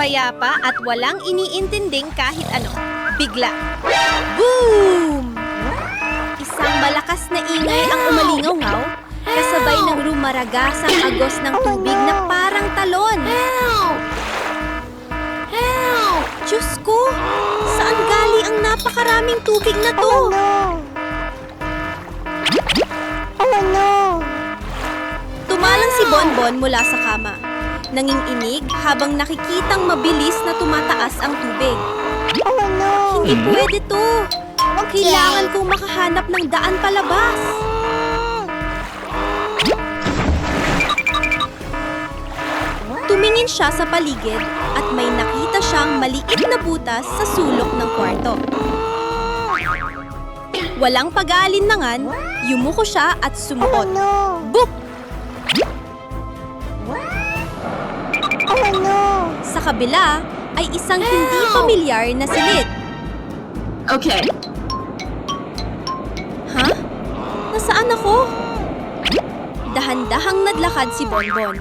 Payapa at walang iniintinding kahit ano. Bigla. Boom! Isang malakas na ingay ang umalingaw-ngaw, kasabay ng rumaragasang agos ng tubig na parang talon. Diyos ko! Saan galing ang napakaraming tubig na to? Tumalang si Bonbon mula sa kama. Nanginginig habang nakikitang mabilis na tumataas ang tubig. Hindi pwede to. Kailangan kong makahanap ng daan palabas. Tumingin siya sa paligid at may nakita siyang maliit na butas sa sulok ng kwarto. Walang pag-aalinlangan, yumuko siya at sumuot. Boop! Sa kabila ay isang hindi pamilyar na silid. Okay. Ha? Nasaan ako? Dahan-dahang nadlakad si Bonbon.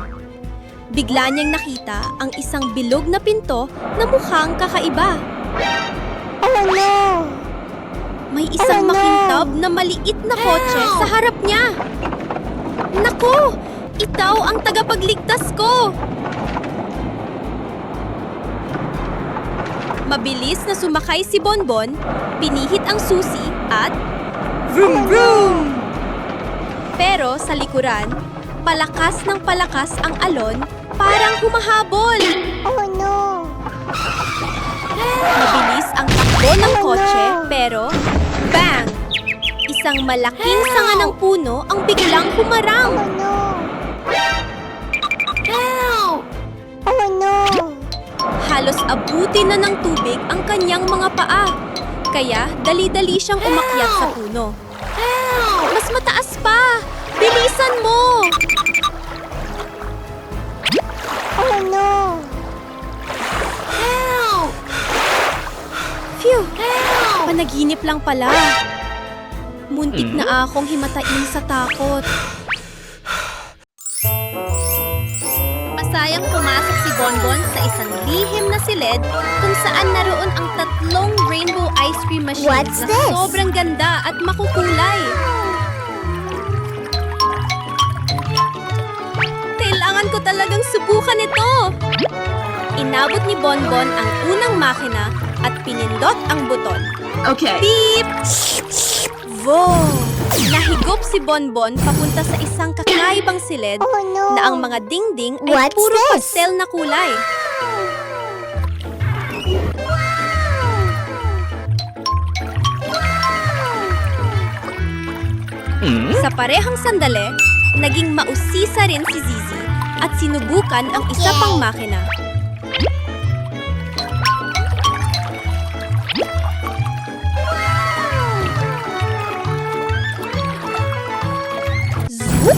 Bigla niyang nakita ang isang bilog na pinto na mukhang kakaiba. May isang makintab na maliit na kotse sa harap niya. Naku! Ikaw ang tagapagligtas ko! Mabilis na sumakay si Bonbon, pinihit ang susi at vroom vroom! Pero sa likuran, palakas ng palakas ang alon, parang humahabol. Mabilis ang takbo ng kotse, pero bang! Isang malaking sanga ng puno ang biglang humarang. Halos abutin na ng tubig ang kanyang mga paa. Kaya dali-dali siyang umakyat sa puno. Mas mataas pa! Bilisan mo! Phew! Panaginip lang pala. Muntik na akong himatain sa takot. Masayang pumasok si Bonbon sa isang lihim na silid kung saan naroon ang 3 rainbow ice cream machines What's na this? sobrang ganda at makukulay. Kailangan ko talagang subukan ito! Inabot ni Bonbon ang unang makina at pinindot ang buton. Okay. Beep! Wow! Nahigop si Bonbon papunta sa isang kakaibang silid na ang mga dingding ay What's puro this? pastel na kulay. Sa parehang sandali, naging mausisa rin si Zizi at sinubukan ang isa pang makina. Zoop!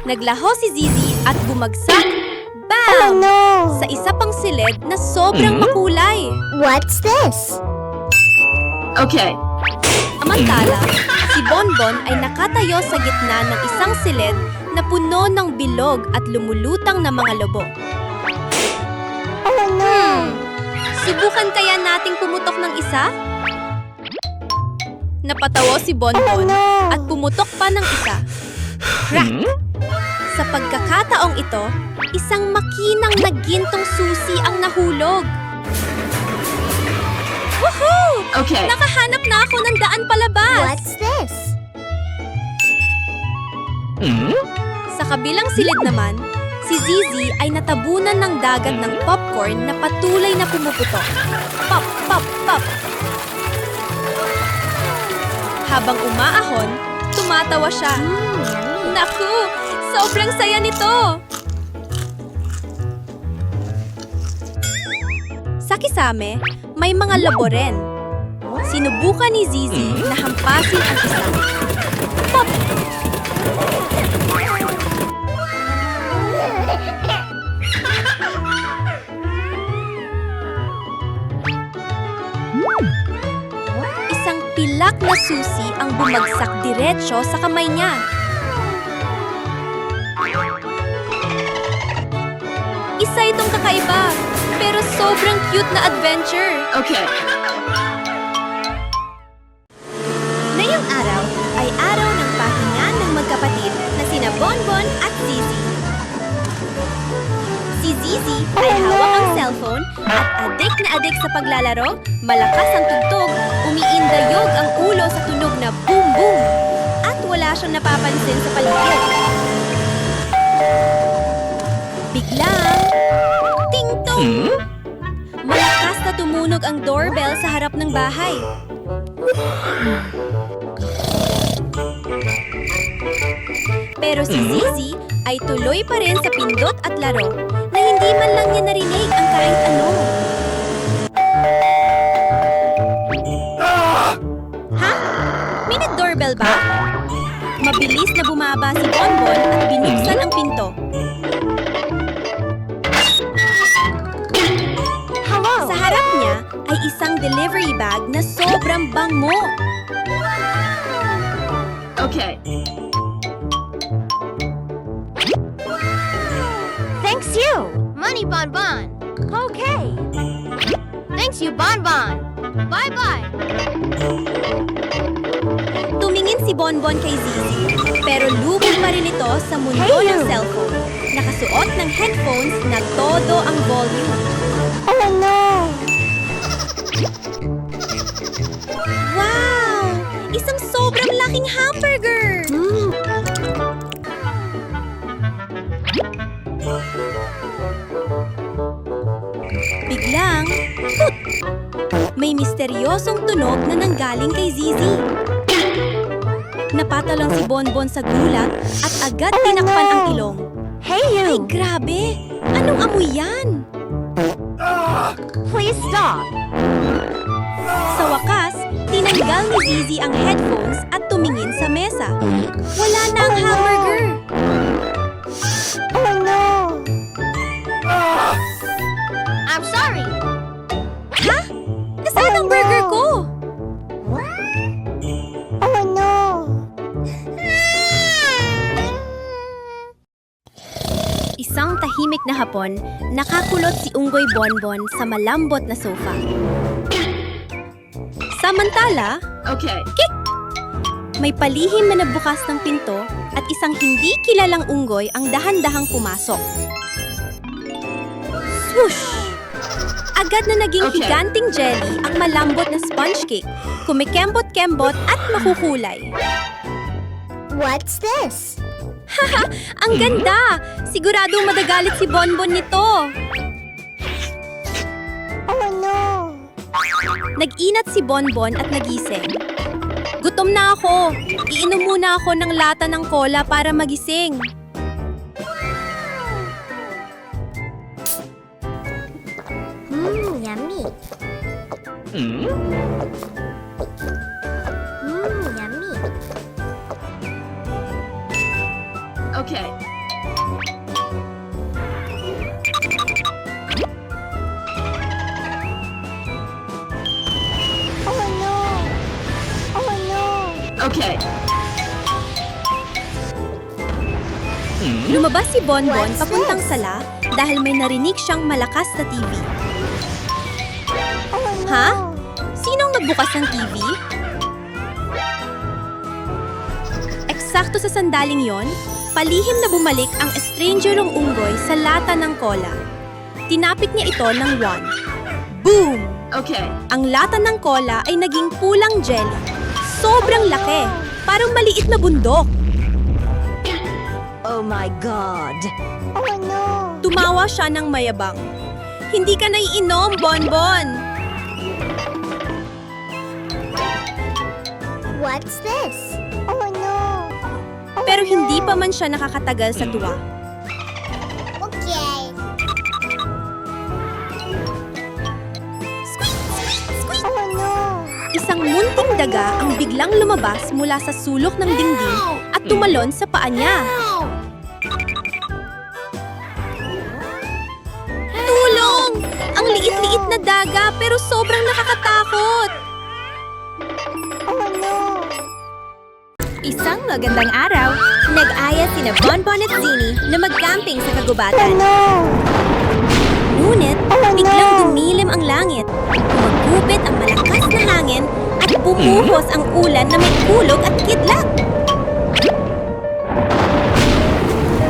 Naglaho si Zizi at bumagsak, bam! Sa isa pang silid na sobrang makulay. What's this? Okay. Samantala, si Bonbon ay nakatayo sa gitna ng isang silid na puno ng bilog at lumulutang na mga lobo. Subukan kaya nating pumutok ng isa? Napatawa si Bonbon at pumutok pa ng isa. Crack! Sa pagkakataong ito, isang makinang nagintong susi ang nahulog. Woohoo! Okay. Nakahanap na ako ng daan palabas! What's this? Sa kabilang silid naman, si Zizi ay natabunan ng dagat ng popcorn na patuloy na pumuputok. Pop, pop, pop! Habang umaahon, tumatawa siya. Naku! Sobrang saya nito! Sa kisame, may mga labo rin. Sinubukan ni Zizi na hampasin ang isa. Pop! Isang pilak na susi ang bumagsak diretsyo sa kamay niya. Isa itong kakaiba, pero sobrang cute na adventure. Okay. Ngayong araw ay araw ng pahinga ng magkapatid na sina Bonbon at Zizi. Si Zizi ay hawak ang cellphone at adik na adik sa paglalaro, malakas ang tugtog, umiindayog ang ulo sa tunog na boom boom, at wala siyang napapansin sa paligid. Biglang, ting-tong! Malakas na tumunog ang doorbell sa harap ng bahay. Pero si Zizi ay tuloy pa rin sa pindot at laro na hindi man lang niya narinig ang kahit ano. Ha? May nag-doorbell ba? Mabilis na bumaba si Bonbon at binuksan ang pinto. Sa harap niya ay isang delivery bag na sobrang bango. Okay. Thanks you, Money Bonbon. Okay. Thanks you, Bonbon. Bye-bye. Tumingin si Bonbon kay Zizi, pero lubog pa rin ito sa mundo Hey, ng you! cellphone. Nakasuot ng headphones na todo ang volume. Oh no! Wow! Isang sobrang laking hamburger! Biglang, tut! May misteryosong tunog na nanggaling kay Zizi. Napatalon si Bonbon sa gulat at agad tinakpan ang ilong. Hey Ay, you! grabe! Anong amoy yan? Please stop. Sa wakas, tinanggal ni Zizi ang headphones at tumingin sa mesa. Wala na ang hamburger! Oh no! I'm sorry. Ha? Nasaan ang burger ko? Oh no! Isang tahimik na hapon, nakakulot si Unggoy Bonbon sa malambot na sofa. Samantala, Okay. may palihim na nagbukas ng pinto at isang hindi kilalang unggoy ang dahan-dahang pumasok. Swoosh! Agad na naging Okay. higanting jelly ang malambot na sponge cake, kumikembot-kembot at makukulay. What's this? Ang ganda! Siguradong madagalit si Bonbon nito. Oh no! Nag-inat si Bonbon at nagising. Gutom na ako. Iinom muna ako ng lata ng cola para magising. Yummy. Yummy. Okay. Oh no! Oh no! Okay. Lumabas si Bonbon What's papuntang this? sala dahil may narinig siyang malakas na TV. Oh no! Ha? Sinong nagbukas ng TV? Eksakto sa sandaling yon, palihim na bumalik ang estrangerong unggoy sa lata ng cola. Tinapit niya ito ng wand. Boom! Okay. Ang lata ng cola ay naging pulang jelly. Sobrang laki, parang maliit na bundok. Oh my God! Oh no! Tumawa siya ng mayabang. Hindi ka naiinom, Bonbon! What's this? Oh no! Pero hindi pa man siya nakakatagal sa tuwa. Okay. Oh no! Isang munting daga ang biglang lumabas mula sa sulok ng dingding at tumalon sa paa niya. Tulong! Ang liit-liit na daga pero sobrang nakakatakot. Oh no! Isang magandang araw, nag-aya sina Bonbon at Zini na mag-camping sa kagubatan. No! Ngunit, Oh Biglang dumilim ang langit, magupit ang malakas na hangin, at bumuhos ang ulan na may kulog at kidlat.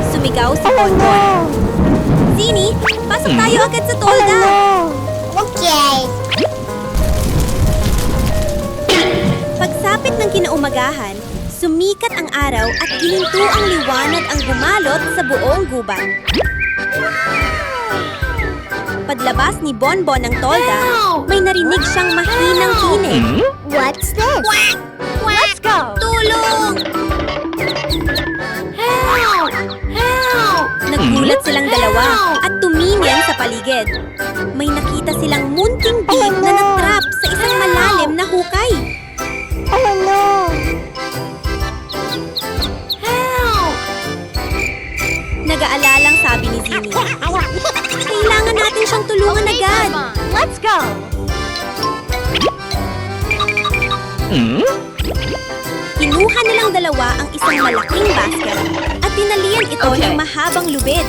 Sumigaw si Bonbon. Zini, pasok tayo agad sa tolda. Okay. Pagsapit ng kinaumagahan, sumikat ang araw at gininto ang liwanag ang bumalot sa buong gubat. Padlabas ni Bonbon ng tolda, may narinig siyang mahinang tinig. What's this? Let's go! Tulong! Help! Help! Naggulat silang dalawa at tumingin sa paligid. May nakita silang munting bib na natrap sa isang malalim na hukay. Oh no! Help! Nag-aalalang sabi ni Zini. Kailangan natin siyang tulungan agad. Let's go! Kinuha nilang dalawa ang isang malaking basket at dinalian ito Okay. ng mahabang lubid.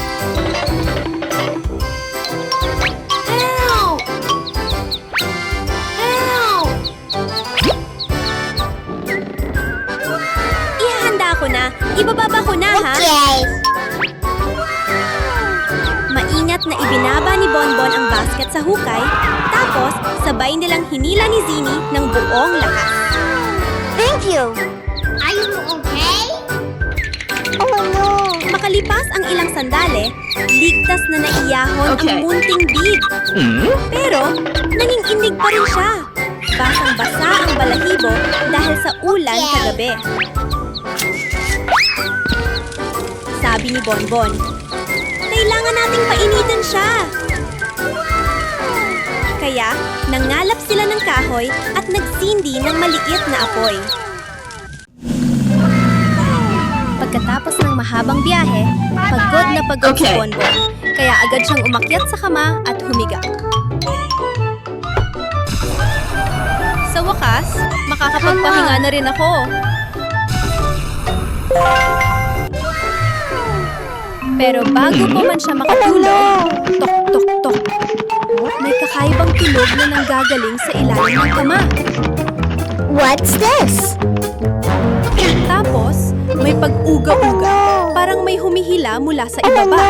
Help! Help! Ihahanda ko na. Ibababa ko na, ha? Okay. Maingat na ibinaba ni Bonbon ang basket sa hukay, tapos sabay nilang hinila ni Zini ng buong lakas. Thank you. Are you okay? Oh no! Makalipas ang ilang sandali, ligtas na naiyahon Okay. ang munting bib. Pero, nanginginig pa rin siya. Basang-basa ang balahibo dahil sa ulan kagabi. Sabi ni Bonbon, kailangan nating painitin siya. Kaya, nangalap sila ng kahoy at nagsindi ng maliit na apoy. Pagkatapos ng mahabang biyahe, pagod na pagod si Okay. Bonbon. Kaya agad siyang umakyat sa kama at humiga. Sa wakas, makakapagpahinga na rin ako. Pero bago pa man siya makatulog, tok tok tok. May kakaibang tunog na nanggagaling sa ilalim ng kama. What's this? Tapos, may pag-uga-uga. Parang may humihila mula sa Oh ibaba. no!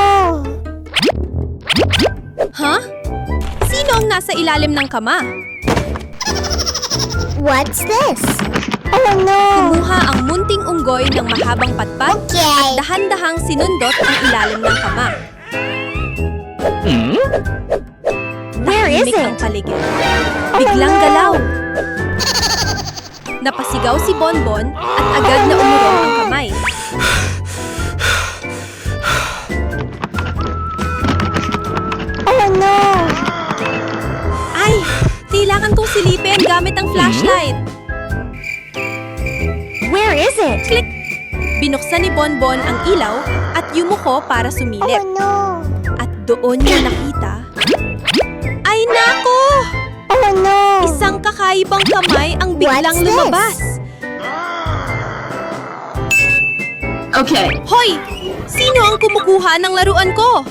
Ha? Sino ang nasa ilalim ng kama? What's this? Oh no! Kumuha ang munting unggoy ng mahabang patpat Okay. dahan-dahang sinundot ang ilalim ng kama. Where is Tahimik ang it? paligid. Biglang galaw. Napasigaw si Bonbon at agad na umurong ang kamay. Oh no! Ay! Kailangan kong silipin gamit ang flashlight. Where is it? Click! Binuksan ni Bonbon ang ilaw at yumuko para Oh sumilip. no! At doon niya nakita... Ay nako! Oh no! Isang kakaibang kamay ang biglang What's this? lumabas. Okay. Hoy! Sino ang kumukuha ng laruan ko?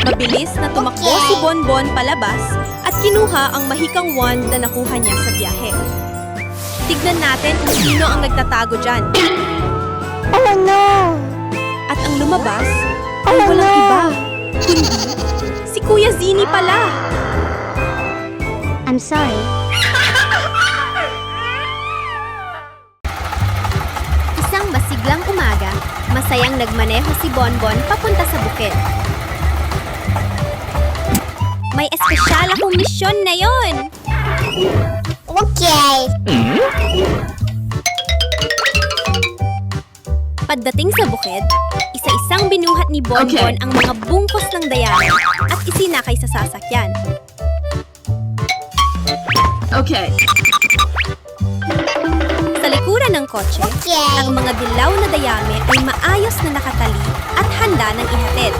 Mabilis na tumakbo Okay. si Bonbon palabas at kinuha ang mahikang wand na nakuha niya sa biyahe. Tignan natin kung sino ang nagtatago dyan. Oh no! At ang lumabas ay Oh, walang no. iba, kundi si Kuya Zini pala. I'm sorry. Isang masiglang umaga, masayang nagmaneho si Bonbon papunta sa bukid. May espesyal akong misyon ngayon! Okay. Pagdating sa bukid, isa-isang binuhat ni Bonbon Okay. ang mga bungkos ng dayami at isinakay sa sasakyan. Okay. Sa likuran ng kotse, Okay. ang mga dilaw na dayami ay maayos na nakatali at handa ng ihatid.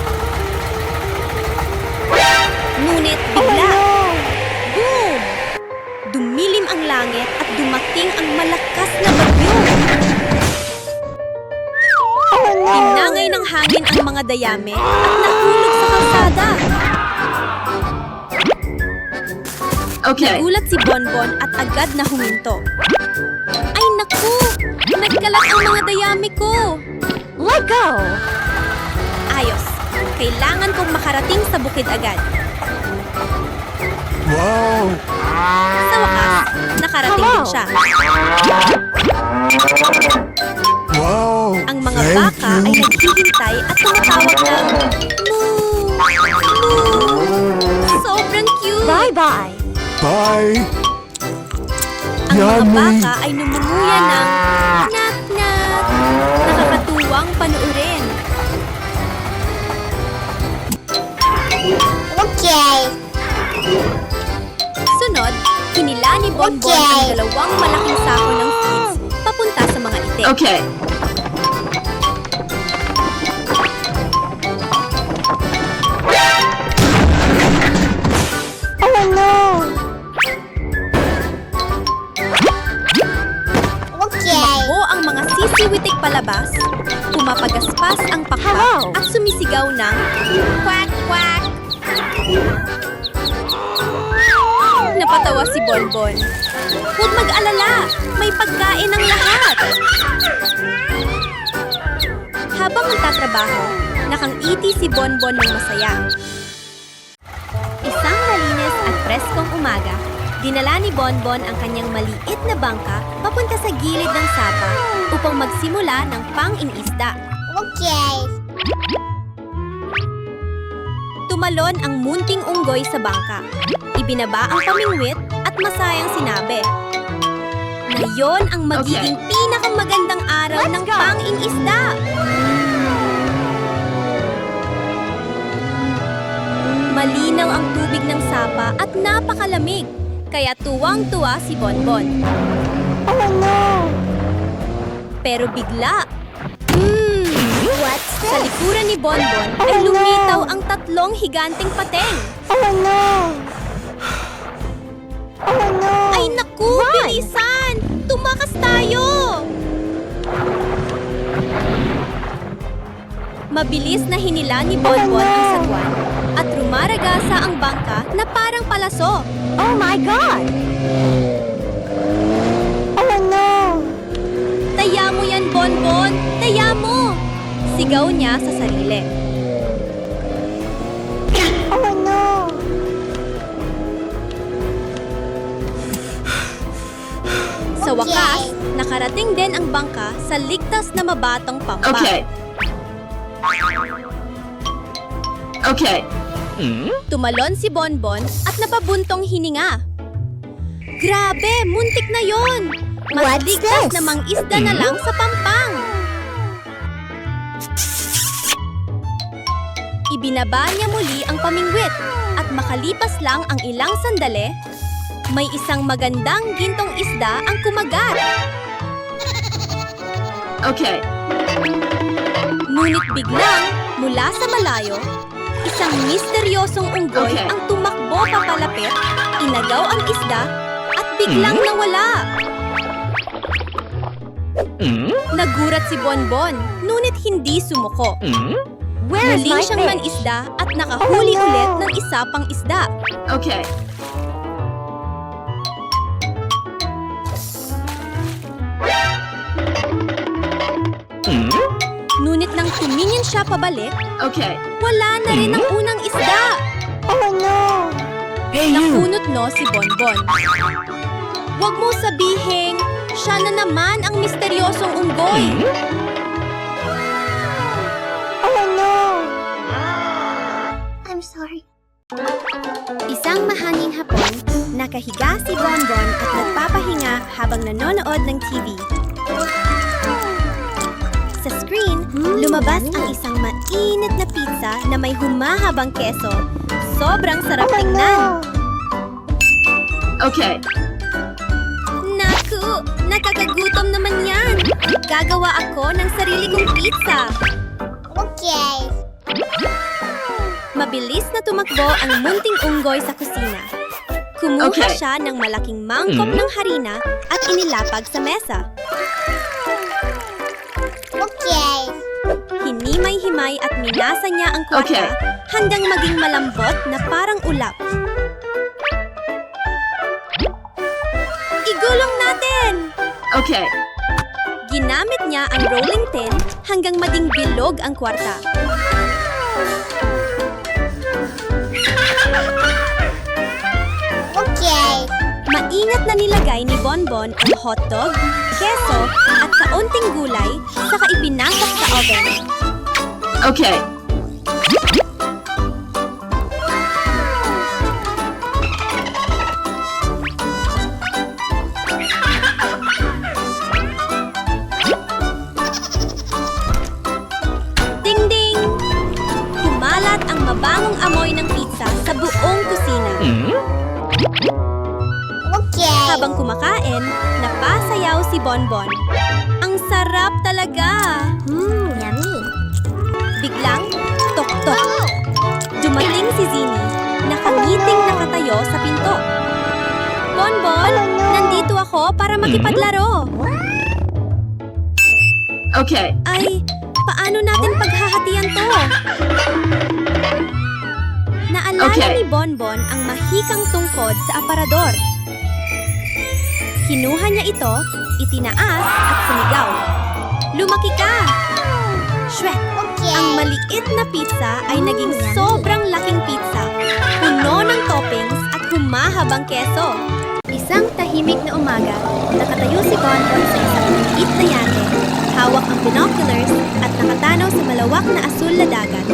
Ngunit bigla, boom! Dumilim ang langit at dumating ang malakas na bagyo. Oh no! Hinangay ng hangin ang mga dayami at nahulog sa kalsada. Okay. Nagulat si Bonbon at agad na huminto. Ay naku! Nagkalat ang mga dayami ko! Let go! Ayos. Kailangan kong makarating sa bukid agad. Wow! Sa wakas, nakarating din siya. Wow! Ang mga Thank baka you. ay naghihintay at tumatawag ng moo! Moo! Sobrang cute! Bye-bye! Bye! Ang mga Yummy. baka ay numunguya ng nat-nat. Nakakatuwang panuurin. Okay! Sunod, hinila ni Bonbon ang dalawang malaking sako ng seeds papunta sa mga itik. Okay. Oh no! Okay! Tumakbo ang mga sisiwitik palabas, pumapagaspas ang pakpak Hello. at sumisigaw ng quack quack. Napatawa si Bonbon. Huwag mag-alala, may pagkain ang lahat. Habang nagtatrabaho, nakangiti si Bonbon ng masaya. Isang malinis at preskong umaga, dinala ni Bonbon ang kanyang maliit na bangka papunta sa gilid ng sapa upang magsimula ng pang-inisda. Okay! Tumalon ang munting unggoy sa bangka. Ibinaba ang pamingwit at masayang sinabi, "Ngayon ang magiging pinakamagandang araw Let's ng go. pang-inisda." Malinaw ang tubig ng sapa at napakalamig, kaya tuwang-tuwa si Bonbon. Oh no! Pero bigla, What's sa this? likuran ni Bonbon ay Oh, no. lumitaw ang tatlong higanting pateng. Oh no! Oh no! Ay naku, bilisan! Tumakas tayo! Mabilis na hinila ni Bonbon ang sagwan at rumaragasa ang bangka na parang palaso. Oh my God! Oh no! Taya mo yan, Bonbon! Taya mo! Sigaw niya sa sarili. Oh no! Sa wakas, nakarating din ang bangka sa ligtas na mabatang pampa. Okay. Okay. Tumalon si Bonbon at napabuntong hininga. Grabe, muntik na yon! Mas What's ligtas this? na mang-isda na lang sa pampang. Ibinaba niya muli ang pamingwit at makalipas lang ang ilang sandali, may isang magandang gintong isda ang kumagat. Okay. Ngunit biglang, mula sa malayo, isang misteryosong unggoy Okay. ang tumakbo papalapit, inagaw ang isda, at biglang nawala. Nagurat si Bonbon, ngunit hindi sumuko. Where is Muling my siyang fish? manisda at nakahuli Oh, no. ulit ng isa pang isda. Okay. Ngunit nang tumingin siya pabalik, Okay. wala na rin ang unang isda. Oh no! Nakunot no si Bonbon. Huwag mo sabihing, siya na naman ang misteryosong unggoy. Oh no! I'm sorry. Isang mahaning hapon, nakahiga si Bonbon at nagpapahinga habang nanonood ng TV. Sa screen, lumabas ang isang mainit na pizza na may humahabang keso. Sobrang sarap Oh tingnan. no! Okay. Naku! Nakakagutom naman yan! Gagawa ako ng sarili kong pizza. Okay. Mabilis na tumakbo ang munting unggoy sa kusina. Kumuha Okay. siya ng malaking mangkok ng harina at inilapag sa mesa. Okay. Hiniwa hinimay-himay at minasa niya ang kwarta Okay. hanggang maging malambot na parang ulap. Igulong natin! Okay. Ginamit niya ang rolling pin hanggang maging bilog ang kwarta. Okay. Maingat na nilagay ni Bonbon ang hotdog, keso at kaunting gulay saka ipinasok sa oven. Okay. Ding-ding! Kumalat ang mabangong amoy ng pizza sa buong kusina. Okay. Habang kumakain, napasayaw si Bonbon. Ang sarap talaga! Yummy. Biglang, tok-tok. Dumating si Zini, nakangiting nakatayo sa pinto. Bonbon, nandito ako para makipaglaro. Okay. Ay, paano natin paghahatian to? Naalala Okay. ni Bonbon ang mahikang tungkod sa aparador. Kinuha niya ito, itinaas at sumigaw. Lumaki ka! Shwek! Okay. Ang maliit na pizza ay naging sobrang laking pizza, puno ng toppings at humahabang keso. Isang tahimik na umaga, nakatayo si Bonbon sa isang maliit na yate, hawak ang binoculars at nakatanaw sa malawak na asul na dagat.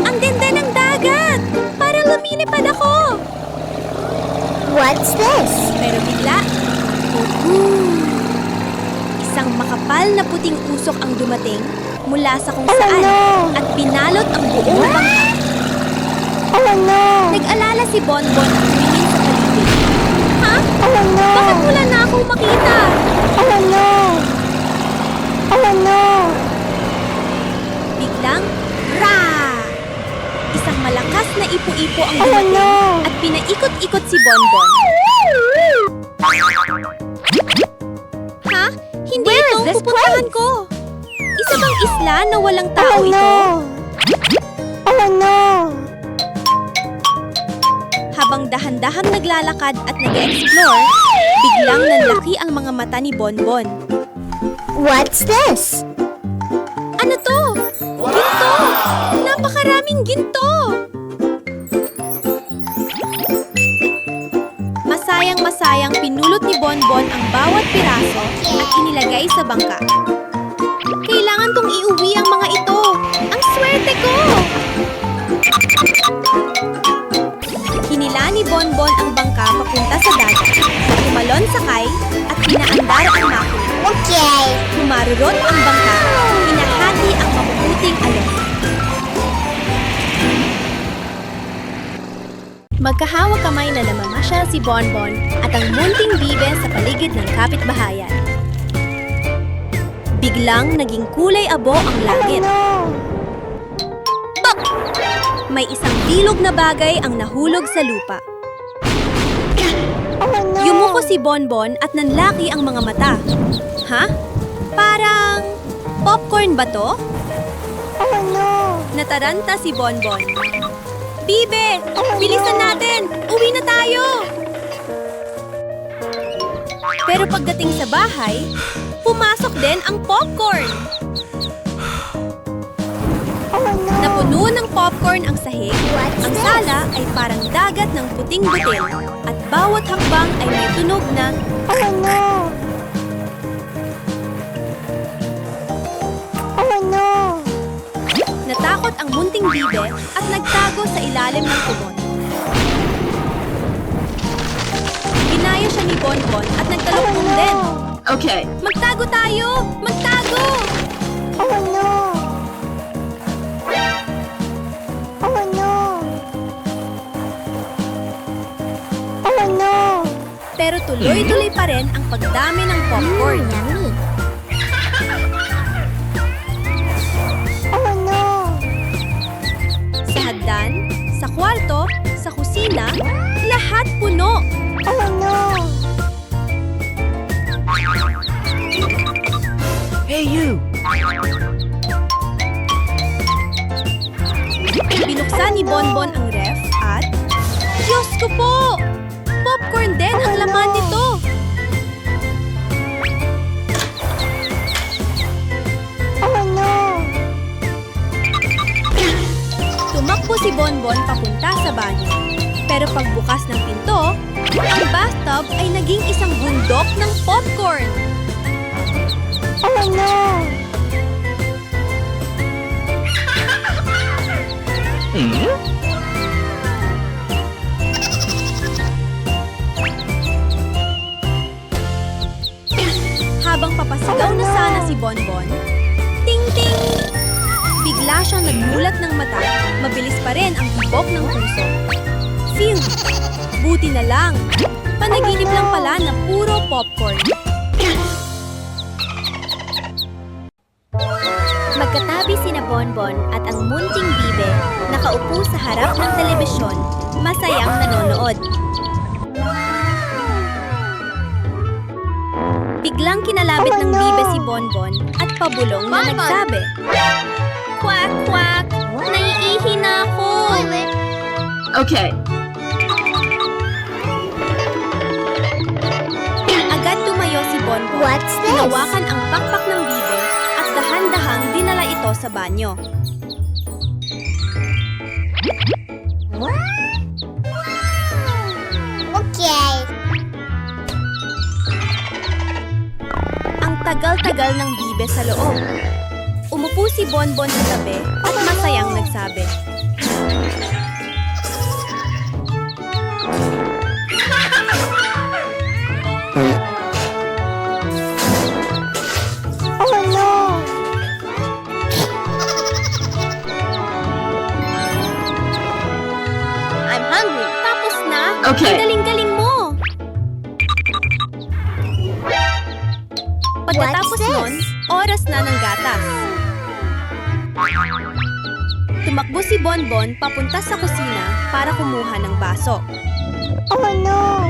Ang ganda ng dagat! Para lumilipad ako! What's this? Pero bigla, isang makapal na puting usok ang dumating mula sa kung saan at binalot ang buong bangka. Oh no. Nag-alala si Bonbon at tumingin sa paligid. Ha? Oh no. Bakit wala na akong makita? Oh no. Oh no. Biglang, ra! Isang malakas na ipo-ipo ang Oh dumating no. at pinaikot-ikot si Bonbon. Ha? Hindi Where ito is ang this pupuntahan ko. Isa bang isla na walang Oh tao ito? no. Oh no. Habang dahan-dahang naglalakad at nag-explore, biglang nanlaki ang mga mata ni Bonbon. What's this? Ano to? Ginto! Napakaraming ginto! Masayang-masayang pinulot ni Bonbon ang bawat piraso at inilagay sa bangka. Kailangan tong iuwi ang mga ito! Ang swerte ko! Hinila ni Bonbon ang bangka papunta sa dagat. Tumalon sakay at pinaandar ang mako. Okay. Humarurot ang bangka, hinahati ang mabubuting alon. Magkahawak kamay na namamasyal si Bonbon at ang munting bibe sa paligid ng kapitbahayan. Biglang naging kulay abo ang langit. No. May isang bilog na bagay ang nahulog sa lupa. Oh no. Yumuko si Bonbon at nanlaki ang mga mata. Ha? Parang popcorn ba to? Oh no. Nataranta si Bonbon. Bibe! Bilisan natin! Uwi na tayo! Pero pagdating sa bahay, pumasok din ang popcorn. Oh no. Napuno ng popcorn ang sahig. What's Ang this? sala ay parang dagat ng puting butil at bawat hakbang ay may tunog na Oh no. Oh no. natakot ang munting bibe at nagtago sa ilalim ng kumot. Ginaya siya ni Bonbon at nagtalokbong din. Okay. Magtago tayo! Magtago! Oh no. Oh no. Oh no. Pero tuloy-tuloy pa rin ang pagdami ng popcorn. Yummy. Oh no. Sa hagdan, sa kwarto, sa kusina, lahat puno. Oh no. Hey, you! Bonbon ang ref at... Diyos ko po! Popcorn din ang laman nito! Oh no! Tumakbo si Bonbon papunta sa banyo. Pero pagbukas ng pinto, ang bathtub ay naging isang bundok ng popcorn. Oh no! Habang papasigaw na sana si Bonbon, ting-ting! Bigla siyang nagmulat ng mata, mabilis pa rin ang tibok ng puso. Phew! Buti na lang! Panaginip lang pala na puro popcorn. Magkatabi sina Bonbon at ang munting bibe, nakaupo sa harap ng telebisyon, masayang nanonood. Biglang kinalabit ng bibe si Bonbon at pabulong na nagsabi, "Quack, quack! Naiihi na ako!" Okay. Agad tumayo si Bonbon. What's this? Hinawakan ang pakpak ng bibe at dahan-dahang dinala ito sa banyo. Okay. Ang tagal-tagal ng bibe sa loob. Umupo si Bonbon sa tabi at masayang nagsabi, Oh no! "I'm hungry." Tapos na? Okay. Ang galing-galing mo! Pagkatapos What's this? nun, oras na ng gatas. Tumakbo si Bonbon papunta sa kusina para kumuha ng baso. Oh no!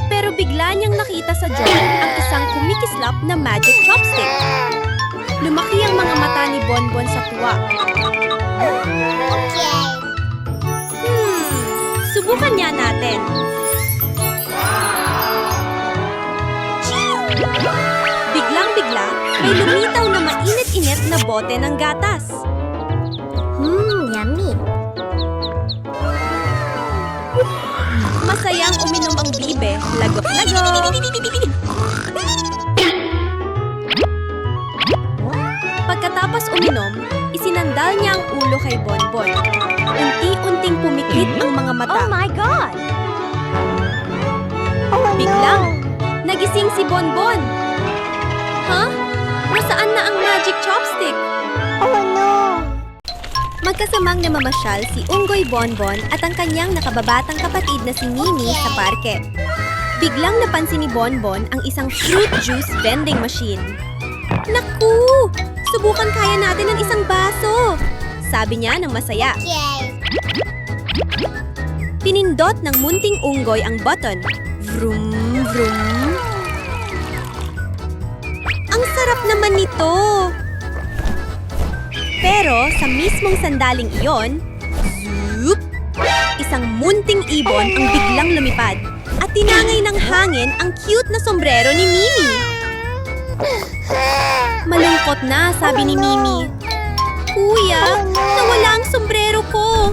Pero bigla niyang nakita sa jar ang isang kumikislap na magic chopstick. Lumaki ang mga mata ni Bonbon sa tuwa. Okay. Subukan niya natin. Biglang-bigla, may lumitaw na mainit-init na bote ng gatas. Yummy. Masayang uminom ang bibe, lagok-lagok. Pagkatapos uminom, isinandal niya ang ulo kay Bonbon. Unti-unting pumikit ang mga mata. Oh my God! Oh Biglang, no! nagising si Bonbon. Ha? Nasaan na ang magic chopstick? Oh no! Magkasamang namamasyal si Unggoy Bonbon at ang kanyang nakababatang kapatid na si Mimi sa parke. Biglang napansin ni Bonbon ang isang fruit juice vending machine. Naku! Subukan kaya natin ng isang baso! Sabi niya ng masaya. Okay. Pinindot ng munting unggoy ang button. Vroom, vroom. Ang sarap naman nito! Pero sa mismong sandaling iyon, zoop! Isang munting ibon ang biglang lumipad at tinangay ng hangin ang cute na sombrero ni Mimi. Malungkot na, sabi ni Mimi. Kuya, nawala ang sombrero ko.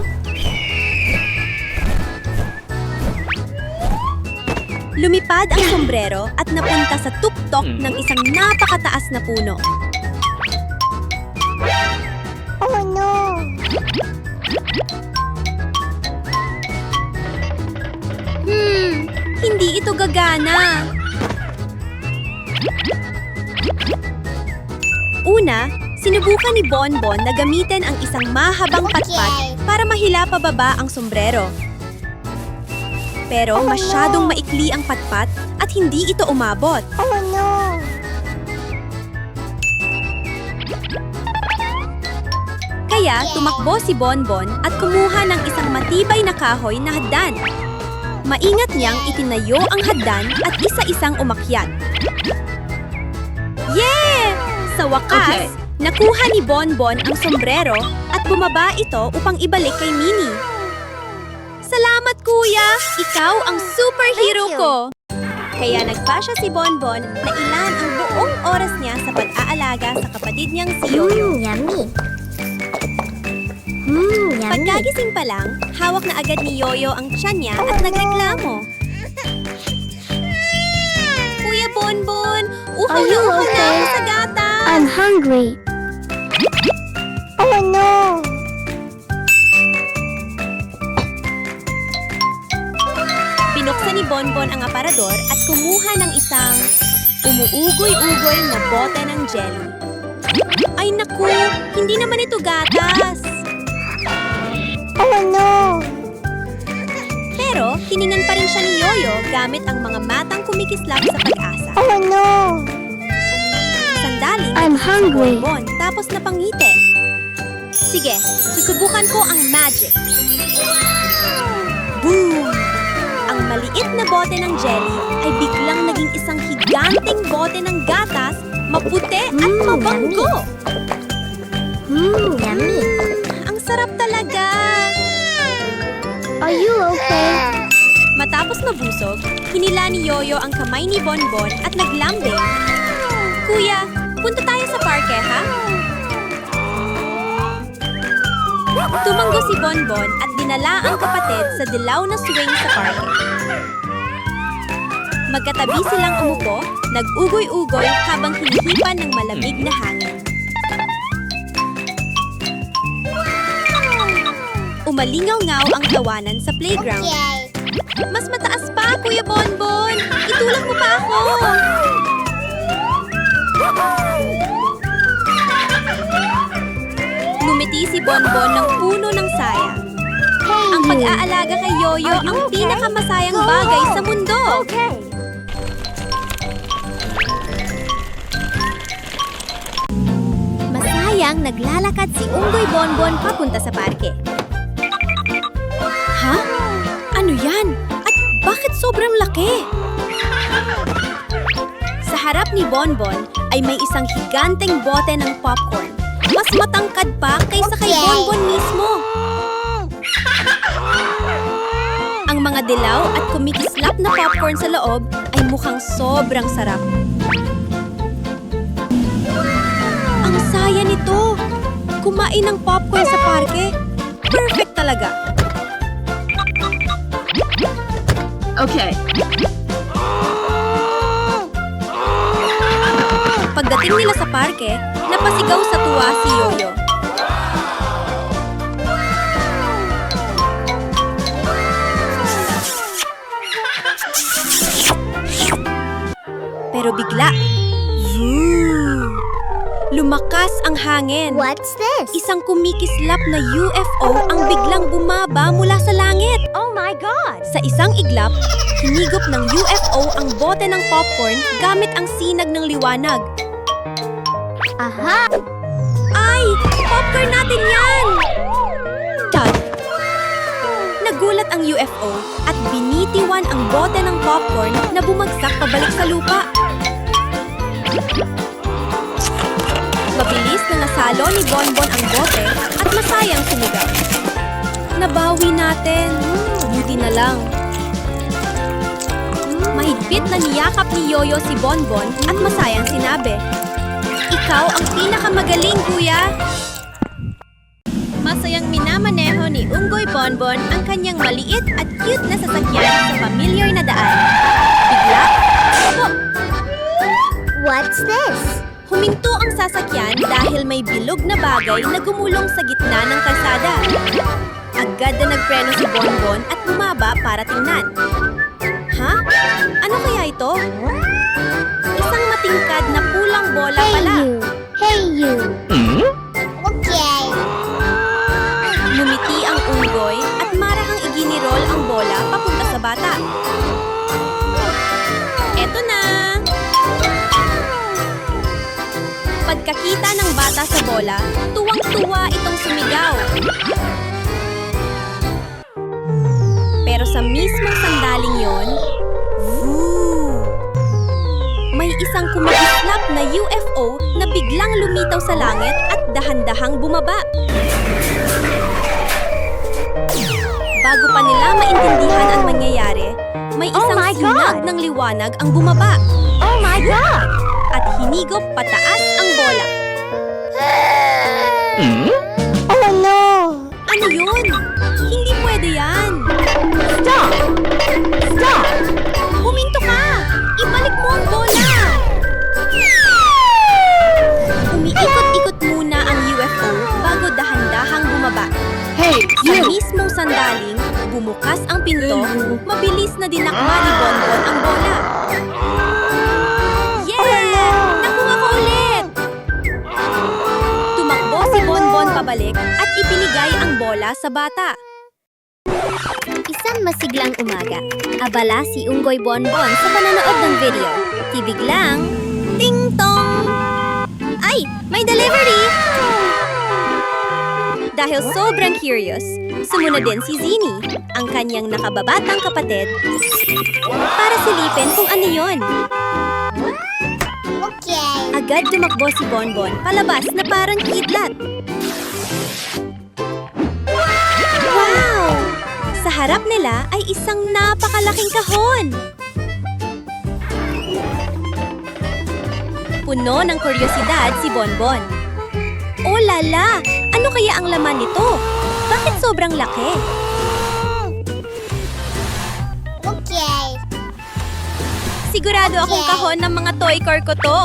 Lumipad ang sombrero at napunta sa tuktok ng isang napakataas na puno. Oh no! Hindi ito gagana. Una, sinubukan ni Bonbon na gamitin ang isang mahabang patpat para mahila pababa ang sombrero. Pero masyadong maikli ang patpat at hindi ito umabot. Oh no! Kaya tumakbo si Bonbon at kumuha ng isang matibay na kahoy na hagdan. Maingat niyang itinayo ang hagdan at isa-isang umakyat. Yeah! Sa wakas, Okay. Nakuha ni Bonbon ang sombrero at bumaba ito upang ibalik kay Minnie. Salamat, Kuya! Ikaw ang superhero Thank you. ko! Kaya nagpasya si Bonbon na ilan ang buong oras niya sa pag-aalaga sa kapatid niyang si Yoyo. Yummy. Yummy. Pagkagising pa lang, hawak na agad ni Yoyo ang tiyan niya at nagreklamo. Kuya Bonbon, Are you uhaw na okay? ako sa gatas! I'm hungry. Oh no. Binuksan ni Bonbon ang aparador at kumuha ng isang umuugoy-ugoy na bote ng jelly. Ay naku, hindi naman ito gatas! Oh no. Pero tiningan pa rin siya ni Yoyo gamit ang mga matang kumikislap sa pag-asa. Oh no. Sandaling I'm si hungry. Bonbon tapos napangiti. Sige, susubukan ko ang magic. Boom! Ang maliit na bote ng jelly ay biglang naging isang higanting bote ng gatas, maputi at mabanggo. Yummy. Ang sarap talaga! Are you okay? Matapos mabusog, hinila ni Yoyo ang kamay ni Bonbon at naglambing. Kuya, punta tayo sa parke, ha? Tumanggo si Bonbon at dinala ang kapatid sa dilaw na swing sa parke. Magkatabi silang umupo, nag-ugoy-ugoy habang hinihipan ng malamig na hangin. Umalingaw-ngaw ang tawanan sa playground. Okay. Mas mataas pa, Kuya Bonbon! Itulak mo pa ako! Ngumiti si Bonbon ng puno ng saya. Hey, Ang you. pag-aalaga kay Yoyo Are you ang okay? pinakamasayang Go bagay home. sa mundo. Okay. Masayang naglalakad si Unggoy Bonbon papunta sa parke. Ha? Ano yan? At bakit sobrang laki? Sa harap ni Bonbon ay may isang higanteng bote ng popcorn. Mas matangkad pa kaysa kay Okay. Bonbon mismo. Ang mga dilaw at kumikislap na popcorn sa loob ay mukhang sobrang sarap. Ang saya nito! Kumain ng popcorn sa parke. Perfect talaga. Okay. Pagdating nila sa parke, napasigaw sa tuwa si Yoyo. Pero bigla, zoom! Lumakas ang hangin. What's this? Isang kumikislap na UFO ang biglang bumaba mula sa langit. Oh my God. Sa isang iglap, hinigop ng UFO ang bote ng popcorn gamit ang sinag ng liwanag. Aha. Ay! Popcorn natin yan! Tad! Nagulat ang UFO at binitiwan ang bote ng popcorn na bumagsak pabalik sa lupa. Mabilis na nasalo ni Bonbon ang bote at masayang sumigaw. Nabawi natin. Buti na lang. Mahigpit na niyakap ni Yoyo si Bonbon at masayang sinabi, "Ikaw ang pinakamagaling, kuya!" Masayang minamaneho ni Unggoy Bonbon ang kanyang maliit at cute na sasakyan sa familiar na daan. Bigla, What's this? huminto ang sasakyan dahil may bilog na bagay na gumulong sa gitna ng kalsada. Agad na nagpreno si Bonbon at bumaba para tingnan. Ha? Ano kaya ito? Isang matingkad na pulang bola Hey pala. you. Hey you. Okay. Ngumiti ang unggoy at marahang iginirol ang bola papunta sa bata. Eto na! Pagkakita ng bata sa bola, tuwang-tuwa itong sumigaw. Pero sa mismong sandaling yon, may isang kumikislap na UFO na biglang lumitaw sa langit at dahan-dahang bumaba. Bago pa nila maintindihan ang mangyayari, may isang my sinag God! ng liwanag ang bumaba Oh my God! at hinigop pataas ang bola. Oh no! Ano yun? Hindi pwede yan! Stop! Stop! Huminto ka! Ibalik mo ang bola! Umiikot-ikot muna ang UFO bago dahan-dahang bumaba. Hey, Sa you! mismong sandaling, bumukas ang pinto, mabilis na dinakma ni Bonbon ang bola. Yeah! Nakuha ko ulit! Tumakbo si Bonbon pabalik at ipinigay ang bola sa bata. Isang masiglang umaga, abala si Unggoy Bonbon sa panonood ng video. Biglang, ting-tong! Ay, may delivery! Dahil sobrang curious, sumunod din si Zini, ang kanyang nakababatang kapatid, para silipin kung ano yon. Okay. Agad tumakbo si Bonbon palabas na parang kidlat. Wow! Sa harap nila ay isang napakalaking kahon. Puno ng kuryosidad si Bonbon. Oh lala! Ano kaya ang laman nito? Bakit sobrang laki? Okay. Sigurado akong kahon ng mga toy car ko to.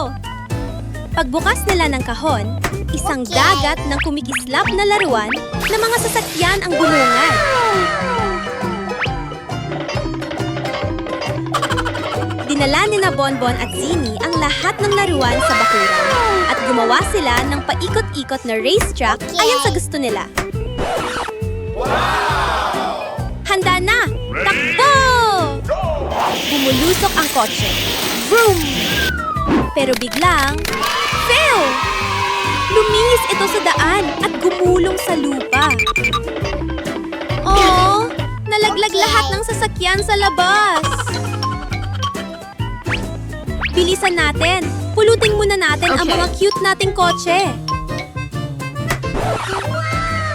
Pagbukas nila ng kahon, isang dagat ng kumikislap na laruan na mga sasakyan ang bulungan. Dinala ni na Bonbon at Zini ang lahat ng laruan sa bakuran at gumawa sila ng paikot-ikot na racetrack ayon sa gusto nila. Handa na! Takbo! Bumulusok ang kotse. Vroom! Pero biglang, fail! Lumihis ito sa daan at gumulong sa lupa. Oh, nalaglag lahat ng sasakyan sa labas. Bilisan natin. Pulutin muna natin ang Okay. mga cute nating kotse.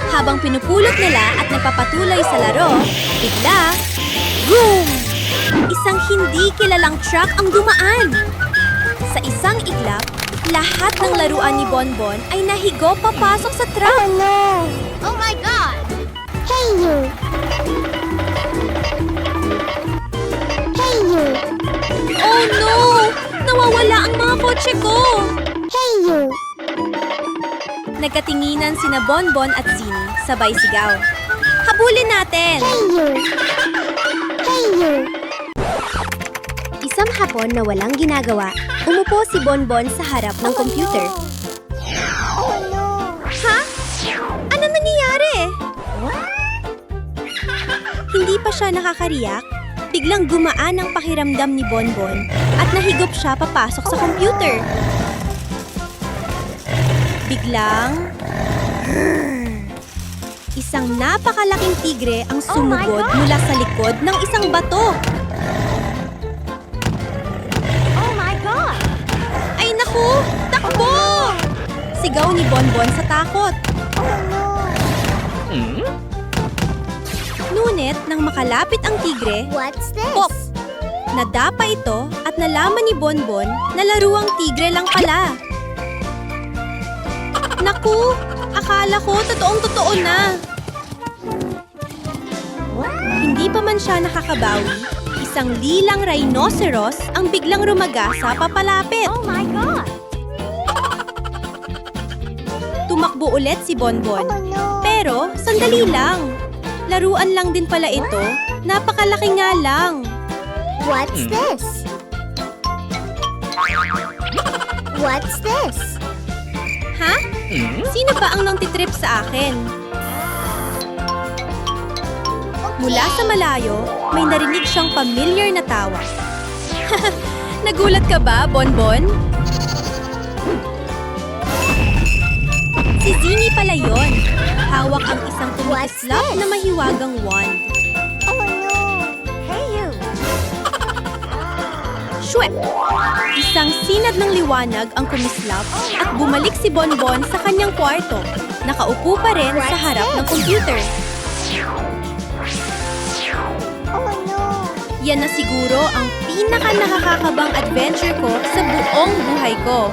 Habang pinupulot nila at nagpapatuloy sa laro, bigla, boom! Isang hindi kilalang truck ang dumaan. Sa isang iglap, lahat ng laruan ni Bonbon ay nahigo papasok sa Oh truck. no! Oh my God! Hey you! Hey you! Oh no! Nawawala ang mga kotse ko! Hey you! Nagkatinginan sina Bonbon at Zini, sabay sigaw. Habulin natin! Hey you! Hey you! Isang hapon na walang ginagawa, umupo si Bonbon sa harap ng computer. Oh no! Ha? Ano nangyayari? Hindi pa siya nakakariyak, biglang gumaan ang pakiramdam ni Bonbon at nahigop siya papasok sa computer. Biglang, isang napakalaking tigre ang sumugod mula sa likod ng isang bato. Oh my God! Ay naku! Takbo! Sigaw ni Bonbon sa takot. Oh no! Ngunit nang makalapit ang tigre, What's this? pop! Nadapa ito at nalaman ni Bonbon na laruang tigre lang pala. Naku! Akala ko totoong-totoo na. Hindi pa man siya nakakabawi, isang lilang rhinoceros ang biglang rumagasa papalapit. Oh my God! Tumakbo ulit si Bonbon. Oh no! Pero, sandali lang. Laruan lang din pala ito. Napakalaki nga lang. What's this? What's this? Ha? Sino ba ang nangtitrip sa akin? Mula sa malayo, may narinig siyang familiar na tawa. Nagulat ka ba, Bonbon? Si Zini pala yon. Hawak ang isang kumikislap na mahiwagang wand. Oh no! Hey you! Shwek! Isang sinad ng liwanag ang kumislap at bumalik si Bonbon sa kanyang kwarto. Nakaupo pa rin sa harap ng computer. Oh no! Yan na siguro ang pinaka-nakakakabang adventure ko sa buong buhay ko.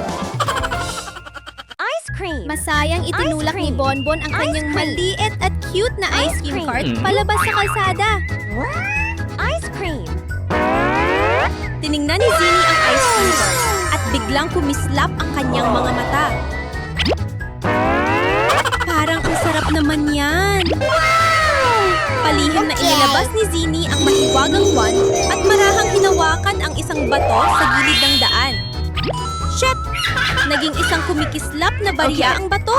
Ice cream! Masayang itinulak ni Bonbon ang kanyang maliit at cute na ice cream cart palabas sa kalsada. Ice cream! Tiningnan ni Zinnie ang ice cream cart at biglang kumislap ang kanyang mga mata. Parang ang sarap naman yan. Palihim na inilabas ni Zinnie ang mahiwagang wand at marahang hinawakan ang isang bato sa gilid ng daan. Shit! Naging isang kumikislap na barya ang bato.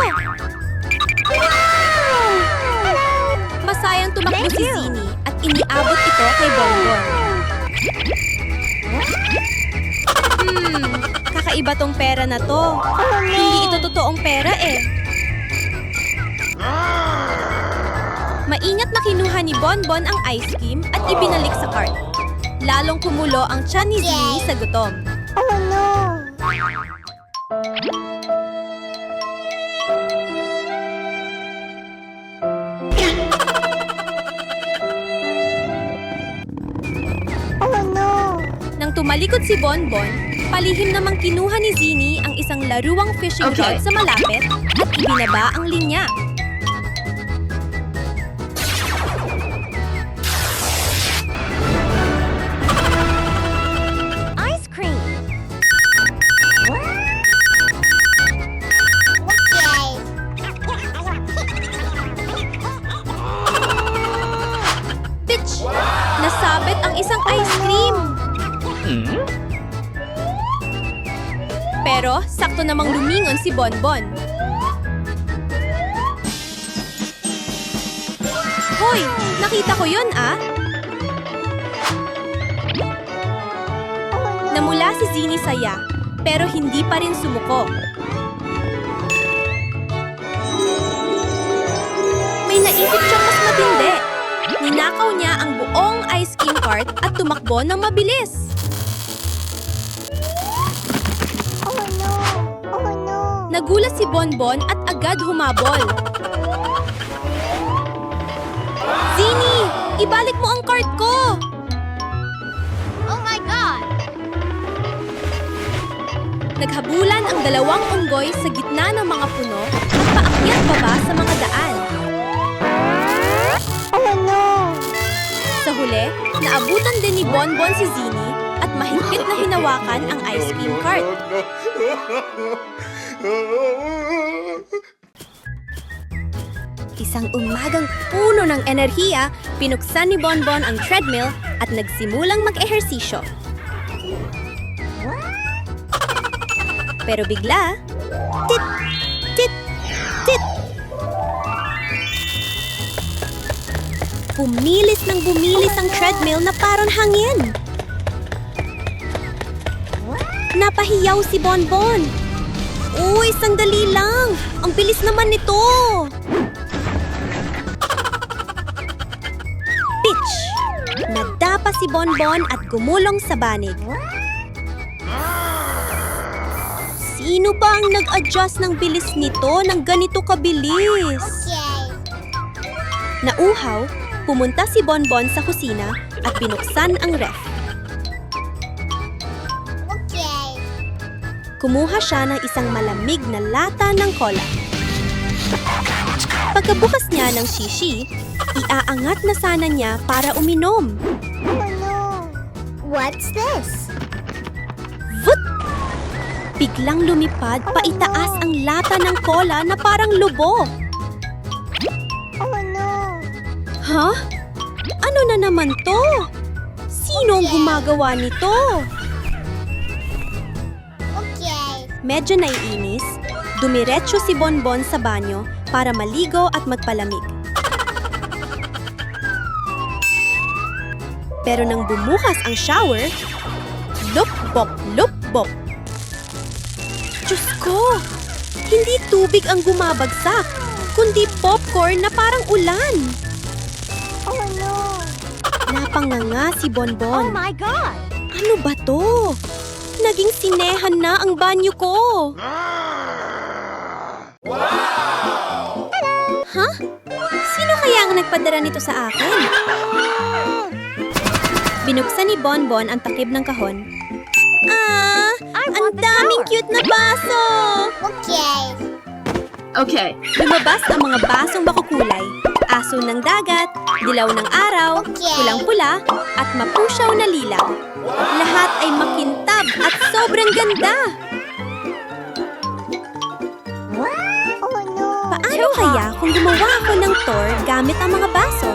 Masayang tumakbo si Zinnie at iniabot ito kay Bonbon. Kakaiba tong pera na to. Hindi ito totoong pera eh. Maingat na kinuha ni Bonbon ang ice cream at ibinalik sa cart. Lalong kumulo ang tiyan ni Zinnie sa gutom. Oh no! Oh no! Nang tumalikod si Bonbon, palihim namang kinuha ni Zinnie ang isang laruang fishing rod sa malapit at ibinaba ang linya. Ice cream! Pitch! Nasabit ang isang ice cream. Pero sakto namang lumingon si Bonbon. Hoy! Nakita ko yun ah! Namula si Zinnie saya, pero hindi pa rin sumuko. May naisip siyang mas matindi. Ninakaw niya ang buong ice cream cart at tumakbo ng mabilis. Oh no! Oh no! Nagulat si Bonbon at agad humabol. Zinnie! Ibalik mo ang cart ko! Oh my God! Naghabulan ang dalawang unggoy sa gitna ng mga puno at paakyat baba sa mga daan. Oh no! Sa huli, naabutan din ni Bonbon si Zinnie at mahigpit na hinawakan ang ice cream cart. Isang umagang puno ng enerhiya, pinuksan ni Bonbon ang treadmill at nagsimulang mag-ehersisyo. Pero bigla, tit, tit, tit. Bumilis ng bumilis ang treadmill na parang hangin. Napahiyaw si Bonbon. Uy, sandali lang. Ang bilis naman nito. Pitch! Nadapa si Bonbon at gumulong sa banig. Sino ba ang nag-adjust ng bilis nito ng ganito kabilis? Okay. Nauhaw, pumunta si Bonbon sa kusina at binuksan ang ref. Okay. Kumuha siya ng isang malamig na lata ng cola. Pagkabukas niya ng shishi, iaangat na sana niya para uminom. Oh no! What's this? Vut! Biglang lumipad paitaas ang lata ng cola na parang lubo. Oh no! Ha? Ano na naman to? Sino ang gumagawa nito? Okay. Medyo naiinis, dumiretso si Bonbon sa banyo para maligo at magpalamig. Pero nang bumukas ang shower, lupbop, lupbop. Diyos ko! Hindi tubig ang gumabagsak, kundi popcorn na parang ulan. Oh no! Napanganga si Bonbon. my God! Ano ba to? Naging sinehan na ang banyo ko. Ha? Sino kaya ang nagpadala nito sa akin? Binuksan ni Bonbon ang takip ng kahon. Ang daming cute na baso! Okay. Okay. Lumabas ang mga basong makukulay. Aso ng dagat, dilaw ng araw, pulang-pula, at mapusyaw na lilaw. Lahat ay makintab at sobrang ganda! Oh no. Paano kaya kung gumawa ako ng tour gamit ang mga baso?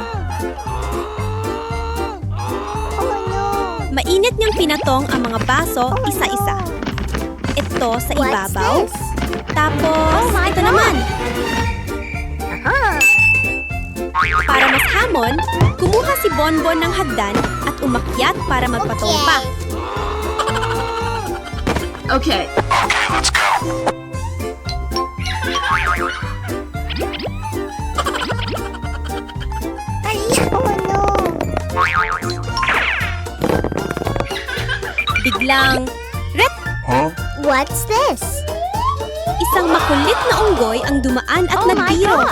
Oh no. Mainit niyang pinatong ang mga baso isa-isa. Ito sa ibabaw. What's this? Tapos, ito naman. Para mas hamon, kumuha si Bonbon ng hagdan at umakyat para magpatong pa. Okay. Oh no. Biglang, ret! Huh? What's this? Isang makulit na unggoy ang dumaan at nagbiro.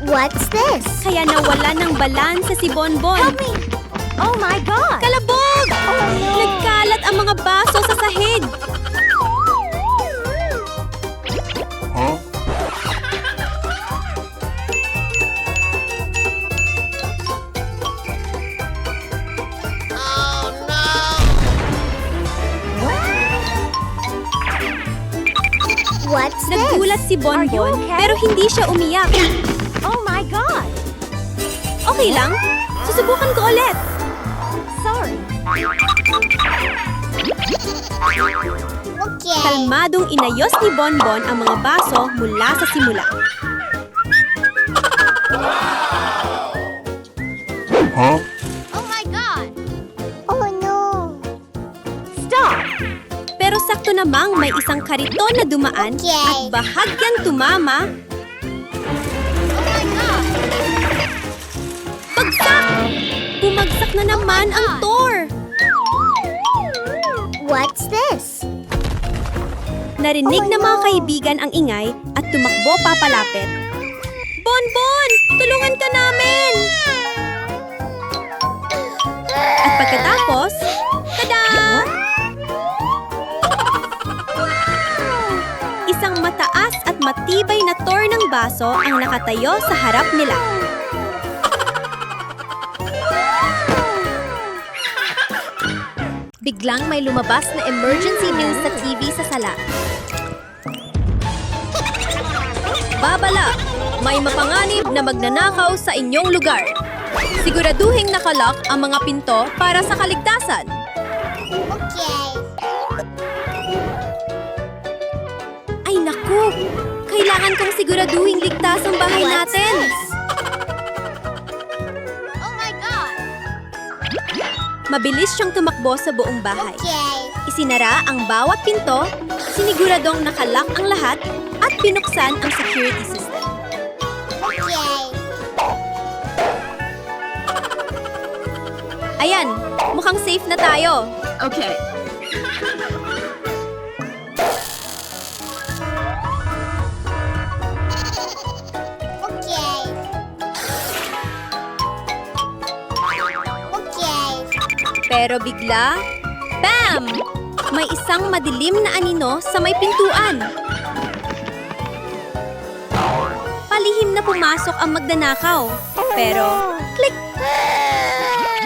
What's this? Kaya nawala ng balansa si Bonbon. Oh my god. Kalabog! Nagkalat ang mga baso sa sahig. Huh? What's this? Nagulat si Bonbon pero hindi siya umiyak. Oh my god. Okay lang, susubukan ko ulit. Sorry. Okay. Kalmadong inayos ni Bonbon ang mga baso mula sa simula. Huh? Oh my god. Oh no. Pero sakto namang may isang kariton na dumaan at bahagyang tumama. Oh my god. Bagsak! Bumagsak na naman ang tour. What's this? Narinig ng mga kaibigan ang ingay at tumakbo papalapit. Bonbon! Tulungan ka namin! At pagkatapos, tada! Isang mataas at matibay na tour ng baso ang nakatayo sa harap nila. Biglang may lumabas na emergency news sa TV sa sala. Babala! May mapanganib na magnanakaw sa inyong lugar. Siguraduhing nakalock ang mga pinto para sa kaligtasan. Okay. Ay naku! Kailangan kong siguraduhing ligtas ang bahay natin. Oh my god. Mabilis siyang tumakbo sa buong bahay. Okay. Isinara ang bawat pinto, siniguradong nakalock ang lahat, at binuksan ang security system. Okay. Ayan, mukhang safe na tayo. Okay. Okay. Okay. Pero bigla, bam! May isang madilim na anino sa may pintuan. Palihim na pumasok ang magnanakaw. Pero, click!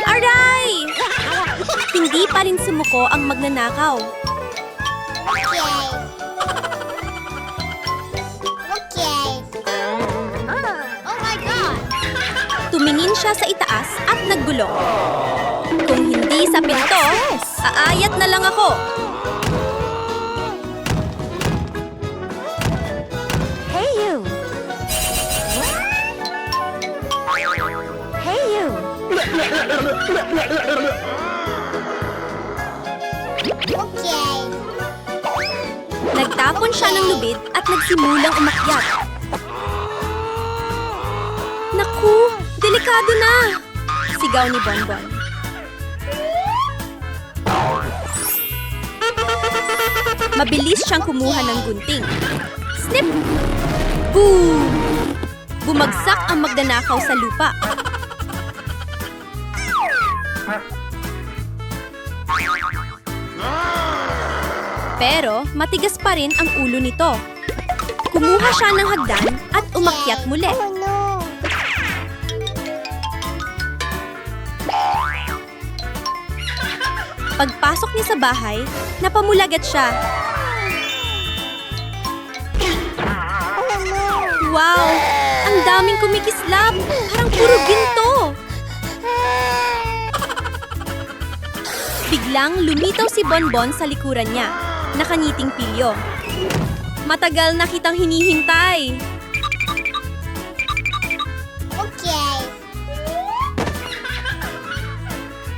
Aray! Hindi pa rin sumuko ang magnanakaw. Okay. Okay. Oh my god. Tumingin siya sa itaas at naggulong. Kung hindi sa pinto, aayat na lang ako. Hey you. Hey you. Okay. Nagtapon siya ng lubid at nagsimulang umakyat. Naku, delikado na! Sigaw ni Bonbon. Mabilis siyang kumuha ng gunting. Snip! Boom! Bumagsak ang magnanakaw sa lupa. Pero matigas pa rin ang ulo nito. Kumuha siya ng hagdan at umakyat muli. Oh no! Pagpasok niya sa bahay, napamulagat siya. Oh no! Wow! Ang daming kumikislap! Parang puro ginto! Biglang lumitaw si Bonbon sa likuran niya. Nakangiting pilyo. Matagal na kitang hinihintay. Okay.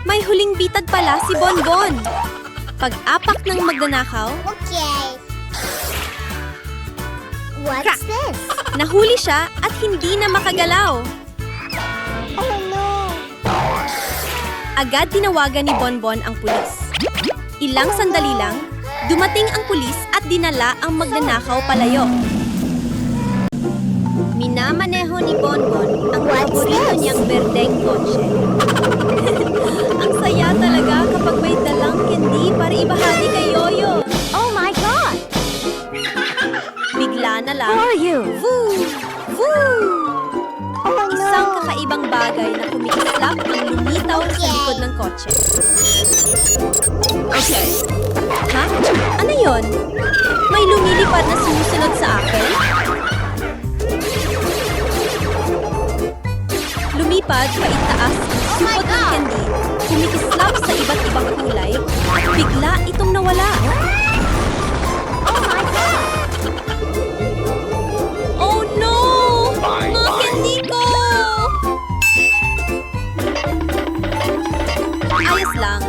May huling bitad pala si Bonbon. Pag-apak ng magnanakaw, Okay. What's Crack. this? nahuli siya at hindi na makagalaw. Oh no! Agad tinawagan ni Bonbon ang pulis. Ilang sandali lang, dumating ang pulis at dinala ang magnanakaw palayo. Minamaneho ni Bonbon ang paborito niyang berdeng kotse. Ang saya talaga kapag may dalang candy para ibahagi kay Yoyo. Oh my God! Bigla na lang, Who are you? Woo! Woo! Oh no! Isang kakaibang bagay na kumikislap ang lumitaw sa likod ng kotse. Okay. Ha? Ano yon? May lumilipad na sumusunod sa akin? Lumipad paitaas ang supot ng candy, kumikislap sa iba't ibang kulay, at bigla itong nawala. Oh my God! Oh no! Mga candy ko! Ayos lang.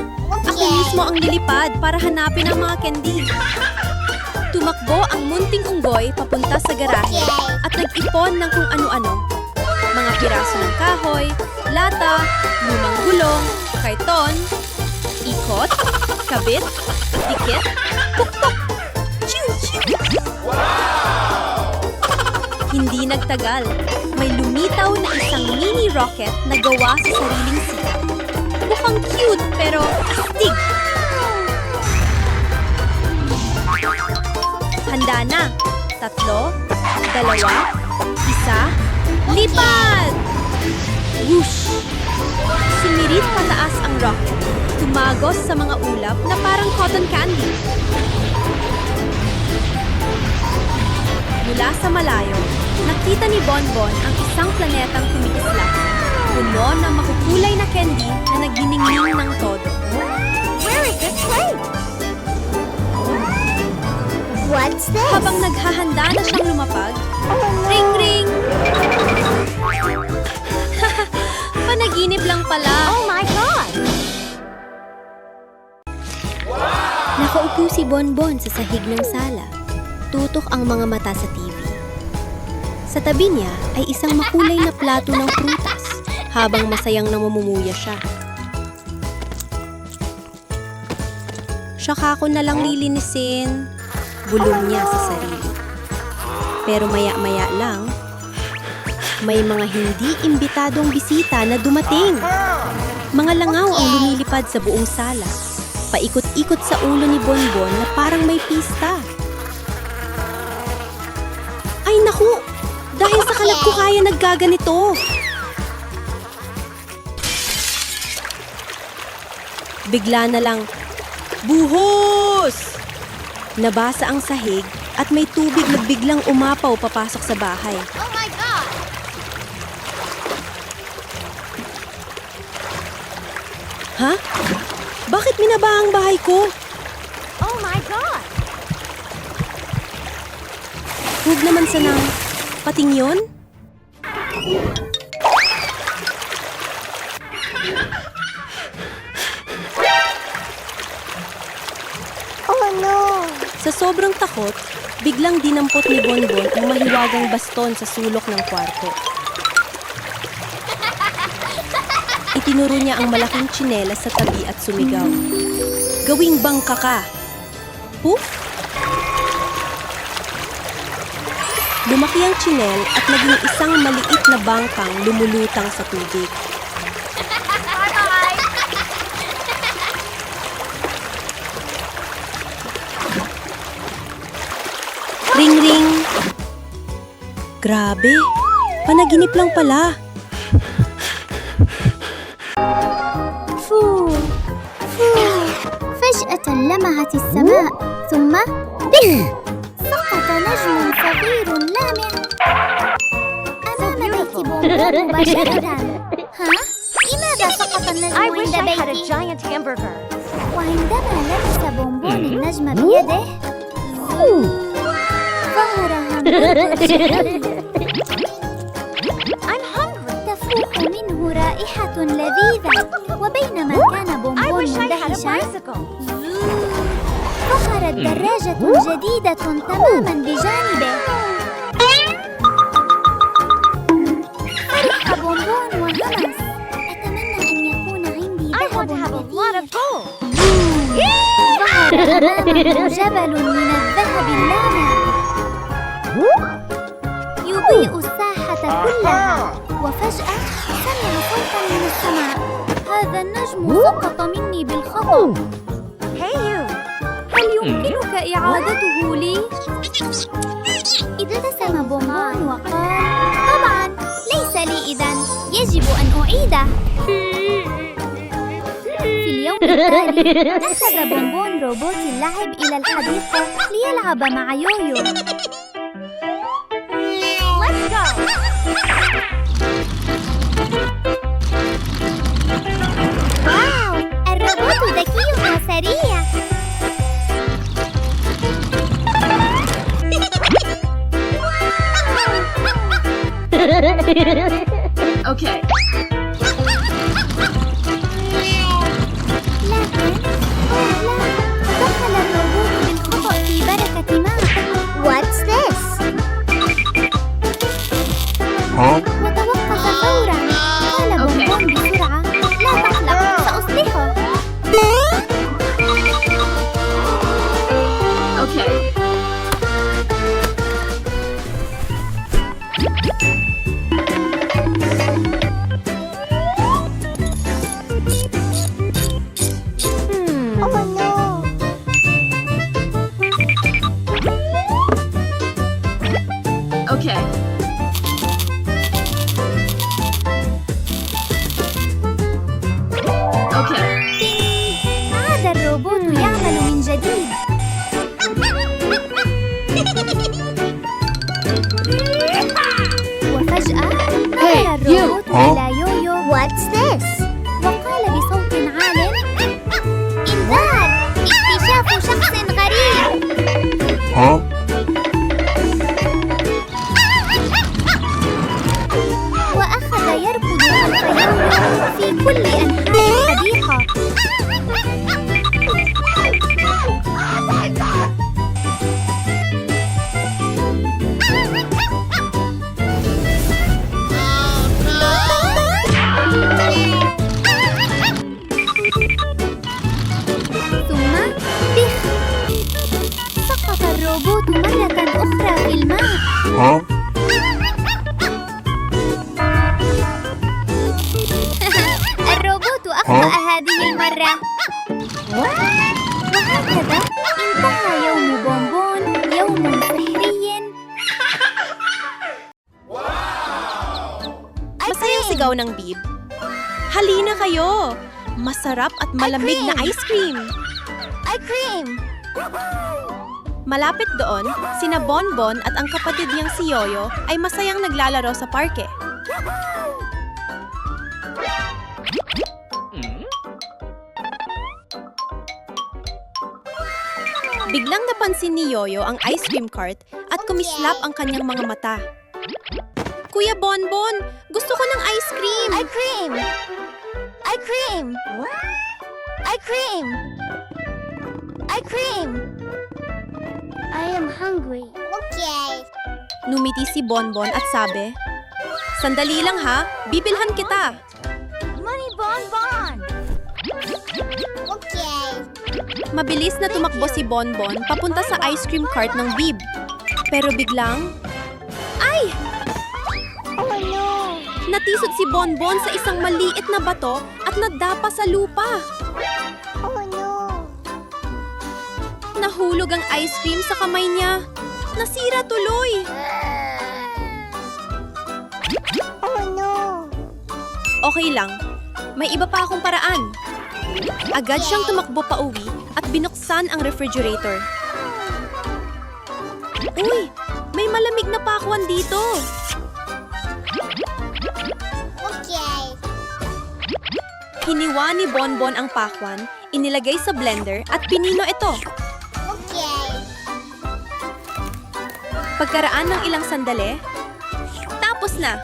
Ako mismo ang lilipad para hanapin ang mga candy. Tumakbo ang munting unggoy papunta sa garahe at nag-ipon ng kung ano-ano. Mga piraso ng kahoy, lata, lumang gulong, karton, ikot, kabit, dikit, pukpok, chiu, chiu. Hindi nagtagal, may lumitaw na isang mini rocket na gawa sa sariling sikat. Mukhang cute pero astig. Handa na. 3, 2, 1, lipad! Whoosh! Sumirit pataas ang rocket. Tumagos sa mga ulap na parang cotton candy. Mula sa malayo, nakita ni Bonbon ang isang planetang kumikislap. Puno ng makukulay na candy na nagdiningning ng todo. Where is this place? What's this? Habang naghahanda na siyang lumapag, Oh no! ring ring! Panaginip lang pala. Oh my God! Nakaupo si Bonbon sa sahig ng sala. Tutok ang mga mata sa TV. Sa tabi niya ay isang makulay na plato ng prutas habang masayang namumumuya siya. Saka ko na lang lilinisin, bulong niya sa sarili. Pero maya-maya lang, may mga hindi imbitadong bisita na dumating. Mga langaw ang lumilipad sa buong sala. Paikot-ikot sa ulo ni Bonbon na parang may pista. Ay naku! Dahil sa kalat ko kaya naggaganito. Bigla na lang, buhos! Nabasa ang sahig at may tubig na biglang umapaw papasok sa bahay. Oh my God! Ha? Bakit minaba ang bahay ko? Oh my God! Huwag naman sanang pating yun? Oh no! Sa sobrang takot, biglang dinampot ni Bonbon ang mahiwagang baston sa sulok ng kwarto. Itinuro niya ang malaking tsinelas sa tabi at sumigaw. Gawing bangka ka! Poof! Lumaki ang tsinel at naging isang maliit na bangkang lumulutang sa tubig. Ring ring! Grabe! Panaginip lang pala. فو فجأة لمعت السماء ثم بخ سقط نجم صغير لامع أمام بيت بونبون مباشرة ها؟ لماذا سقط النجم I wish عند I had a بيتي؟ giant hamburger. وعندما لمس بونبون النجم بيده ظهر همبرجر I'm hungry. تفوح منه رائحة لذيذة وبينما كان I بونبون wish I had a مندهشا bicycle. ظهرت دراجة جديدة تماما بجانبه فرح بونبون وهمس أتمنى أن يكون عندي I want ذهب to have a lot of كثير gold. ظهر أمامه جبل من الذهب اللامع يضيء الساحة كلها وفجأة سمع صوتا من السماء هذا النجم سقط مني بالخطأ Hey you. هل يمكنك إعادته لي؟ ابتسم بونبون وقال طبعا ليس لي إذن يجب أن أعيده في اليوم التالي أخذ بونبون روبوت اللعب إلى الحديقة ليلعب مع يويو Let's go. واو الروبوت ذكي وسريع Okay. لكن دخل الروبوت بالخطأ في بركة ماء What's this؟ Huh? وتوقف فورا قال بونبون بسرعة لا تقلق سأصلحه Okay. Oh no Okay. Okay. عاد الروبوت يعمل من جديد وفجأة نظر الروبوت إلى يويو What's this؟ وقال بصوت عال إنذار اكتشاف شخص غريب Huh? وأخذ يركض خلف يويو في كل أنحاء الحديقة ثم بخ سقط الروبوت مرة أخرى في الماء Huh? الروبوت أخطأ هذه المرة وهكذا انتهى يوم بونبون يوم سحري Masayang sigaw ng Bib. Halina kayo! Masarap at malamig na ice cream! I cream Malapit doon, sina Bonbon at ang kapatid niyang si Yoyo ay masayang naglalaro sa parke. Biglang napansin ni Yoyo ang ice cream cart at kumislap ang kanyang mga mata. Kuya Bonbon, gusto ko ng ice cream! I cream I cream I cream I cream I am hungry Okay Numiti si Bonbon at sabi, "Sandali lang ha, bibilhan kita." Money Bonbon. Okay Mabilis na tumakbo si Bonbon papunta sa ice cream cart ng Bib. Pero biglang, Ay! Oh no! Natisod si Bonbon sa isang maliit na bato at nadapa sa lupa. Oh no! Nahulog ang ice cream sa kamay niya. Nasira tuloy. Oh no! Okay lang. May iba pa akong paraan. Agad siyang tumakbo pa uwi at binuksan ang refrigerator. Uy! May malamig na pakwan dito. Okay. Hiniwa ni Bonbon ang pakwan, inilagay sa blender at pinino ito. Okay. Pagkaraan ng ilang sandali, tapos na.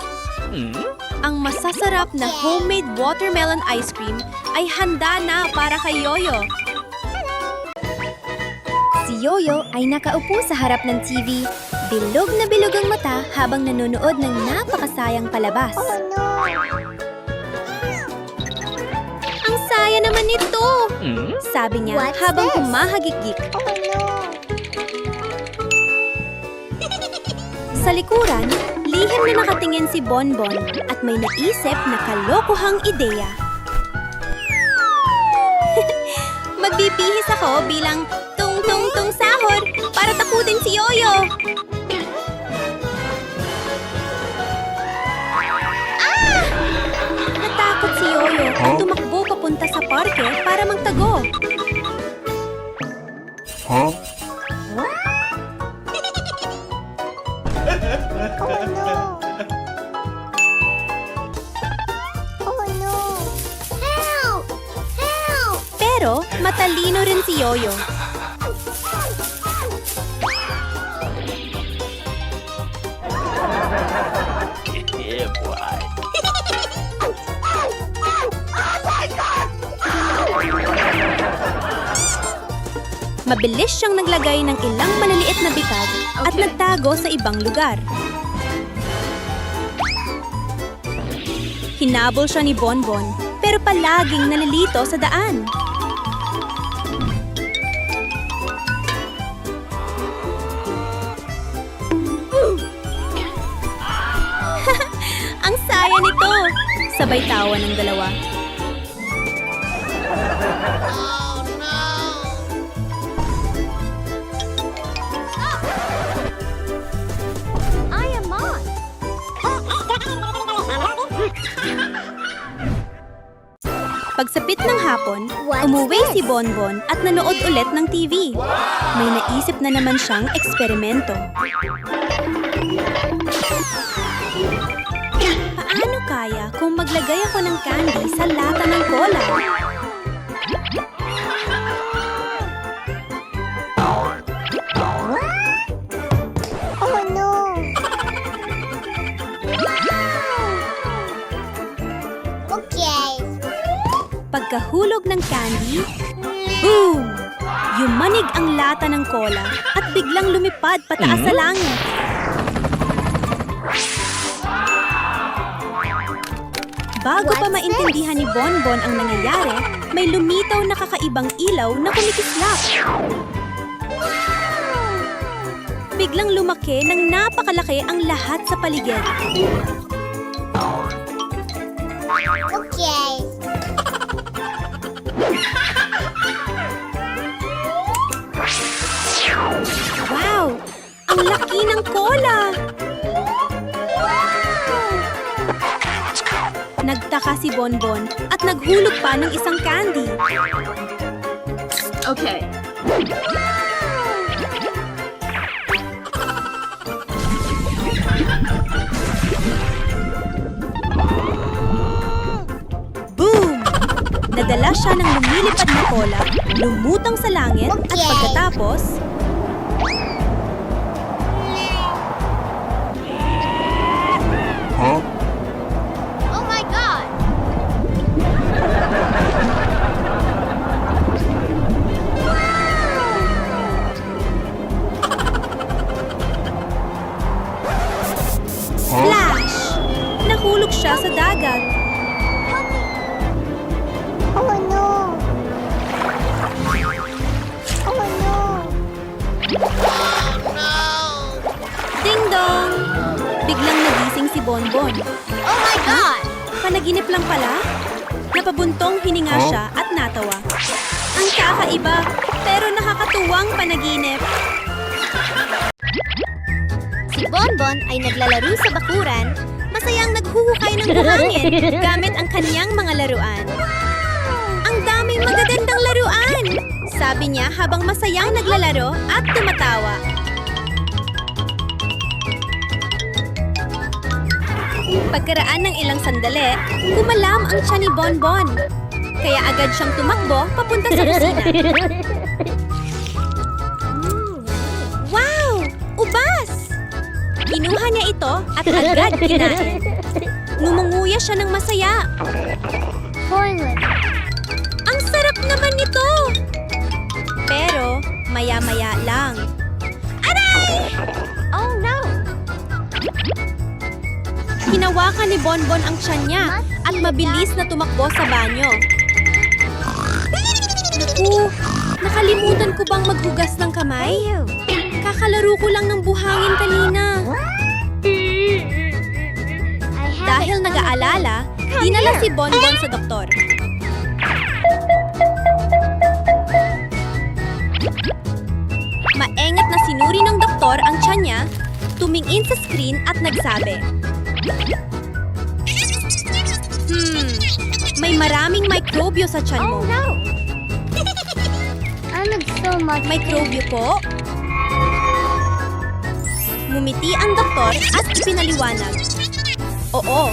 Ang masasarap na homemade watermelon ice cream ay handa na para kay Yoyo. Si Yoyo ay nakaupo sa harap ng TV. Bilog na bilog ang mata habang nanonood ng napakasayang palabas. Oh no! Ang saya naman nito! Sabi niya What's habang this? humahagik-gik. Oh no! Sa likuran, lihim na nakatingin si Bonbon at may naisip na kalokohang ideya. Magbibihis ako bilang tung-tung-tung sahod para takutin si Yoyo. Ah! Natakot si Yoyo at tumakbo papunta sa parke para magtago. Huh? Oh no! Oh no! Help! Help! Pero matalino rin si Yoyo. Mabilis siyang naglagay ng ilang maliliit na bitag at nagtago sa ibang lugar. Hinabol siya ni Bonbon, pero palaging nalilito sa daan. Ang saya nito! Sabay tawa ng dalawa. I am on. Pagsapit ng hapon, What's umuwi this? si Bonbon at nanood ulit ng TV. May naisip na naman siyang eksperimento. Paano kaya kung maglagay ako ng candy sa lata ng cola? Oh no! Okay. Pagkahulog ng candy, boom! Yumanig ang lata ng cola at biglang lumipad pataas sa langit. Bago pa What's maintindihan ni Bonbon ang nangyayari, may lumitaw na kakaibang ilaw na kumikislap. Biglang lumaki ng napakalaki ang lahat sa paligid. Okay. Wow! Ang laki ng cola! Nagtaka si Bonbon at naghulog pa ng isang candy. Okay. Boom! Nadala siya ng lumilipad na cola, lumutang sa langit at Okay. pagkatapos, Huh? Oh my god! splash! Nahulog siya sa dagat. Oh no! Oh no! Ding dong! si Bonbon. Oh my God! Panaginip lang pala? Napabuntong hininga siya at natawa. Ang kakaiba, pero nakakatuwang panaginip. Si Bonbon ay naglalaro sa bakuran, masayang naghuhukay ng buhangin gamit ang kaniyang mga laruan. Ang daming magagandang laruan! Sabi niya habang masayang naglalaro at tumatawa. Pagkaraan ng ilang sandali, kumalam ang tiyan ni Bonbon. Kaya agad siyang tumakbo papunta sa kusina. Wow! Ubas! Kinuha niya ito at agad kinain. Ngumunguya siya ng masaya. Toilet. Ang sarap naman nito! Pero, maya-maya lang. Aray! Oh no! Hinawakan ni Bonbon ang tiyan niya at mabilis na tumakbo sa banyo. Naku, nakalimutan ko bang maghugas ng kamay? Kakalaro ko lang ng buhangin kanina. Dahil nag-aalala, dinala si Bonbon sa doktor. Maingat na sinuri ng doktor ang tiyan niya, tumingin sa screen at nagsabi, may maraming mikrobyo sa tiyan mo. Oh no! I look so much. Mikrobyo po? Ngumiti ang doktor at ipinaliwanag. Oo,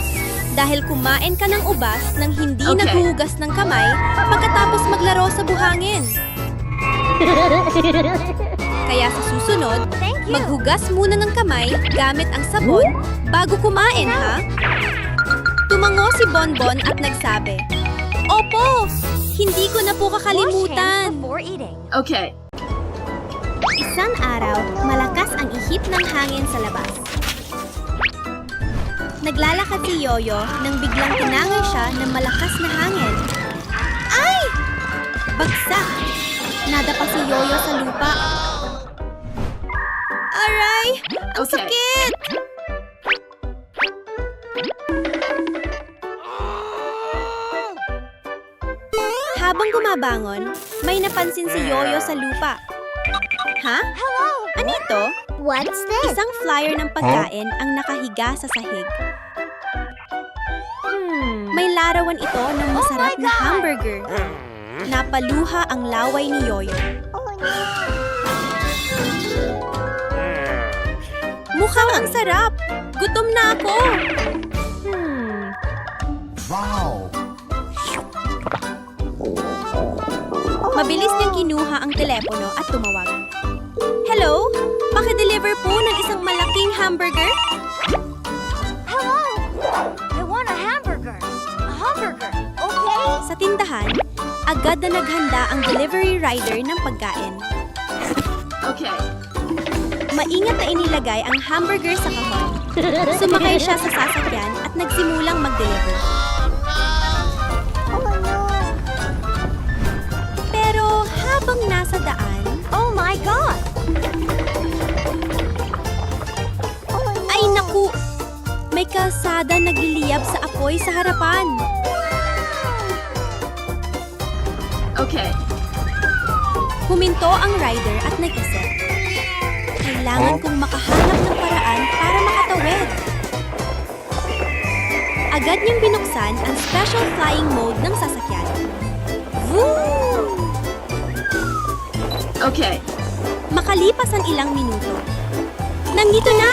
dahil kumain ka ng ubas nang hindi Okay. naghuhugas ng kamay pagkatapos maglaro sa buhangin. Kaya sa susunod, maghugas muna ng kamay gamit ang sabon bago kumain, ha? Tumango si Bonbon at nagsabi, Opo! Hindi ko na po kakalimutan. Before eating. Okay. Isang araw, malakas ang ihip ng hangin sa labas. Naglalakad si Yoyo nang biglang tinangay siya ng malakas na hangin. Ay! Bagsak! Nadapa si Yoyo sa lupa. Aray! Ang Okay. sakit! Habang gumabangon, may napansin si Yoyo sa lupa. Ha? Hello! Ano ito? What's this? Isang flyer ng pagkain ang nakahiga sa sahig. May larawan ito ng masarap na hamburger. Napaluha ang laway ni Yoyo. Mukhang ang sarap! Gutom na ako! Wow! Mabilis niyang kinuha ang telepono at tumawag. Hello? Paki-deliver po ng isang malaking hamburger? Hello! I want a hamburger. A hamburger. Okay? Sa tindahan, agad na naghanda ang delivery rider ng pagkain. Okay. Maingat na inilagay ang hamburger sa kahon. Sumakay siya sa sasakyan at nagsimulang mag-deliver. Pero habang nasa daan, Oh my God! ay naku! May kalsada nagliliyab sa apoy sa harapan. Okay. Huminto ang rider at nag-isip. Kailangan kong makahanap ng paraan para makatawid. Agad niyang binuksan ang special flying mode ng sasakyan. Vroom! Okay. Makalipas ang ilang minuto. Nandito na!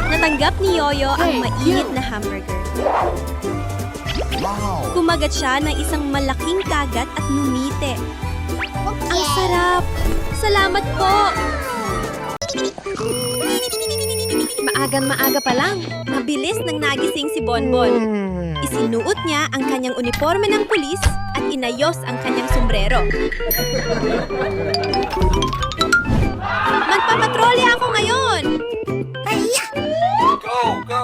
Natanggap ni Yoyo ang mainit na hamburger. Wow! Kumagat siya ng isang malaking kagat at numite. Ang sarap! Salamat po! Maagang-maaga pa lang, mabilis nang nagising si Bonbon. Isinuot niya ang kanyang uniforme ng pulis at inayos ang kanyang sombrero. Magpapatrolya ako ngayon! Go! Go!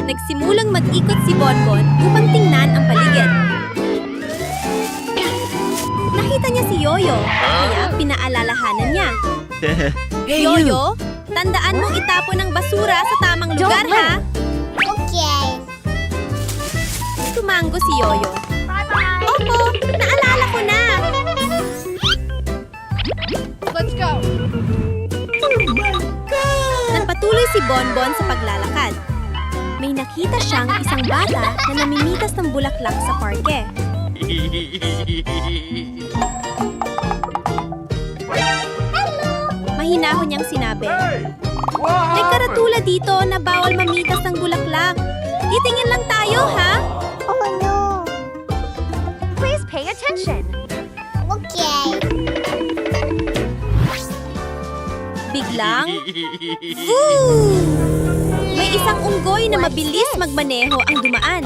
Nagsimulang mag-ikot si Bonbon upang tingnan ang paligid. Nakita niya si Yoyo, kaya pinaalalahanan niya. Yoyo, tandaan mong itapon ang basura sa tamang lugar, ha? Okay. mango si Yoyo. Opo, naalala ko na. Let's go. Nagpatuloy si Bonbon sa paglalakad. May nakita siyang isang bata na namimitas ng bulaklak sa parke. Mahinahon niyang sinabi, "May karatula dito na bawal mamitas ng bulaklak. Titingin lang tayo, ha?" Oh no! Please pay attention. Okay. Biglang, Woo! May isang unggoy na mabilis magmaneho ang dumaan.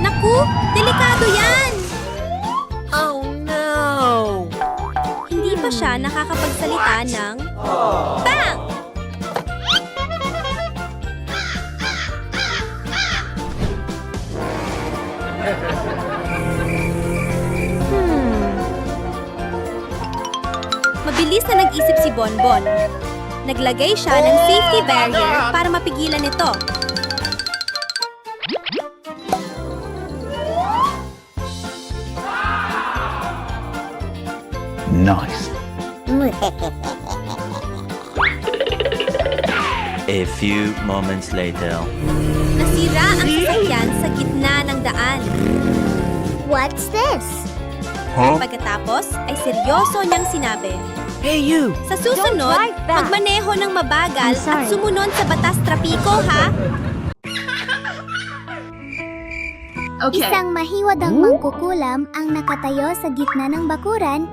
Naku, delikado yan! Oh no! Hindi pa siya nakakapagsalita ng bang! Mabilis na nag-isip si Bonbon. Naglagay siya ng safety barrier para mapigilan ito. Nice. A few moments later. Nasira ang sasakyan sa gitna ng daan. What's this? Huh? Pagkatapos ay seryoso niyang sinabi, Hey you! "Sa susunod, drive fast. magmaneho ng mabagal I'm sorry. at sumunod sa batas trapiko, ha?" Okay. Isang mahiwadang mangkukulam ang nakatayo sa gitna ng bakuran.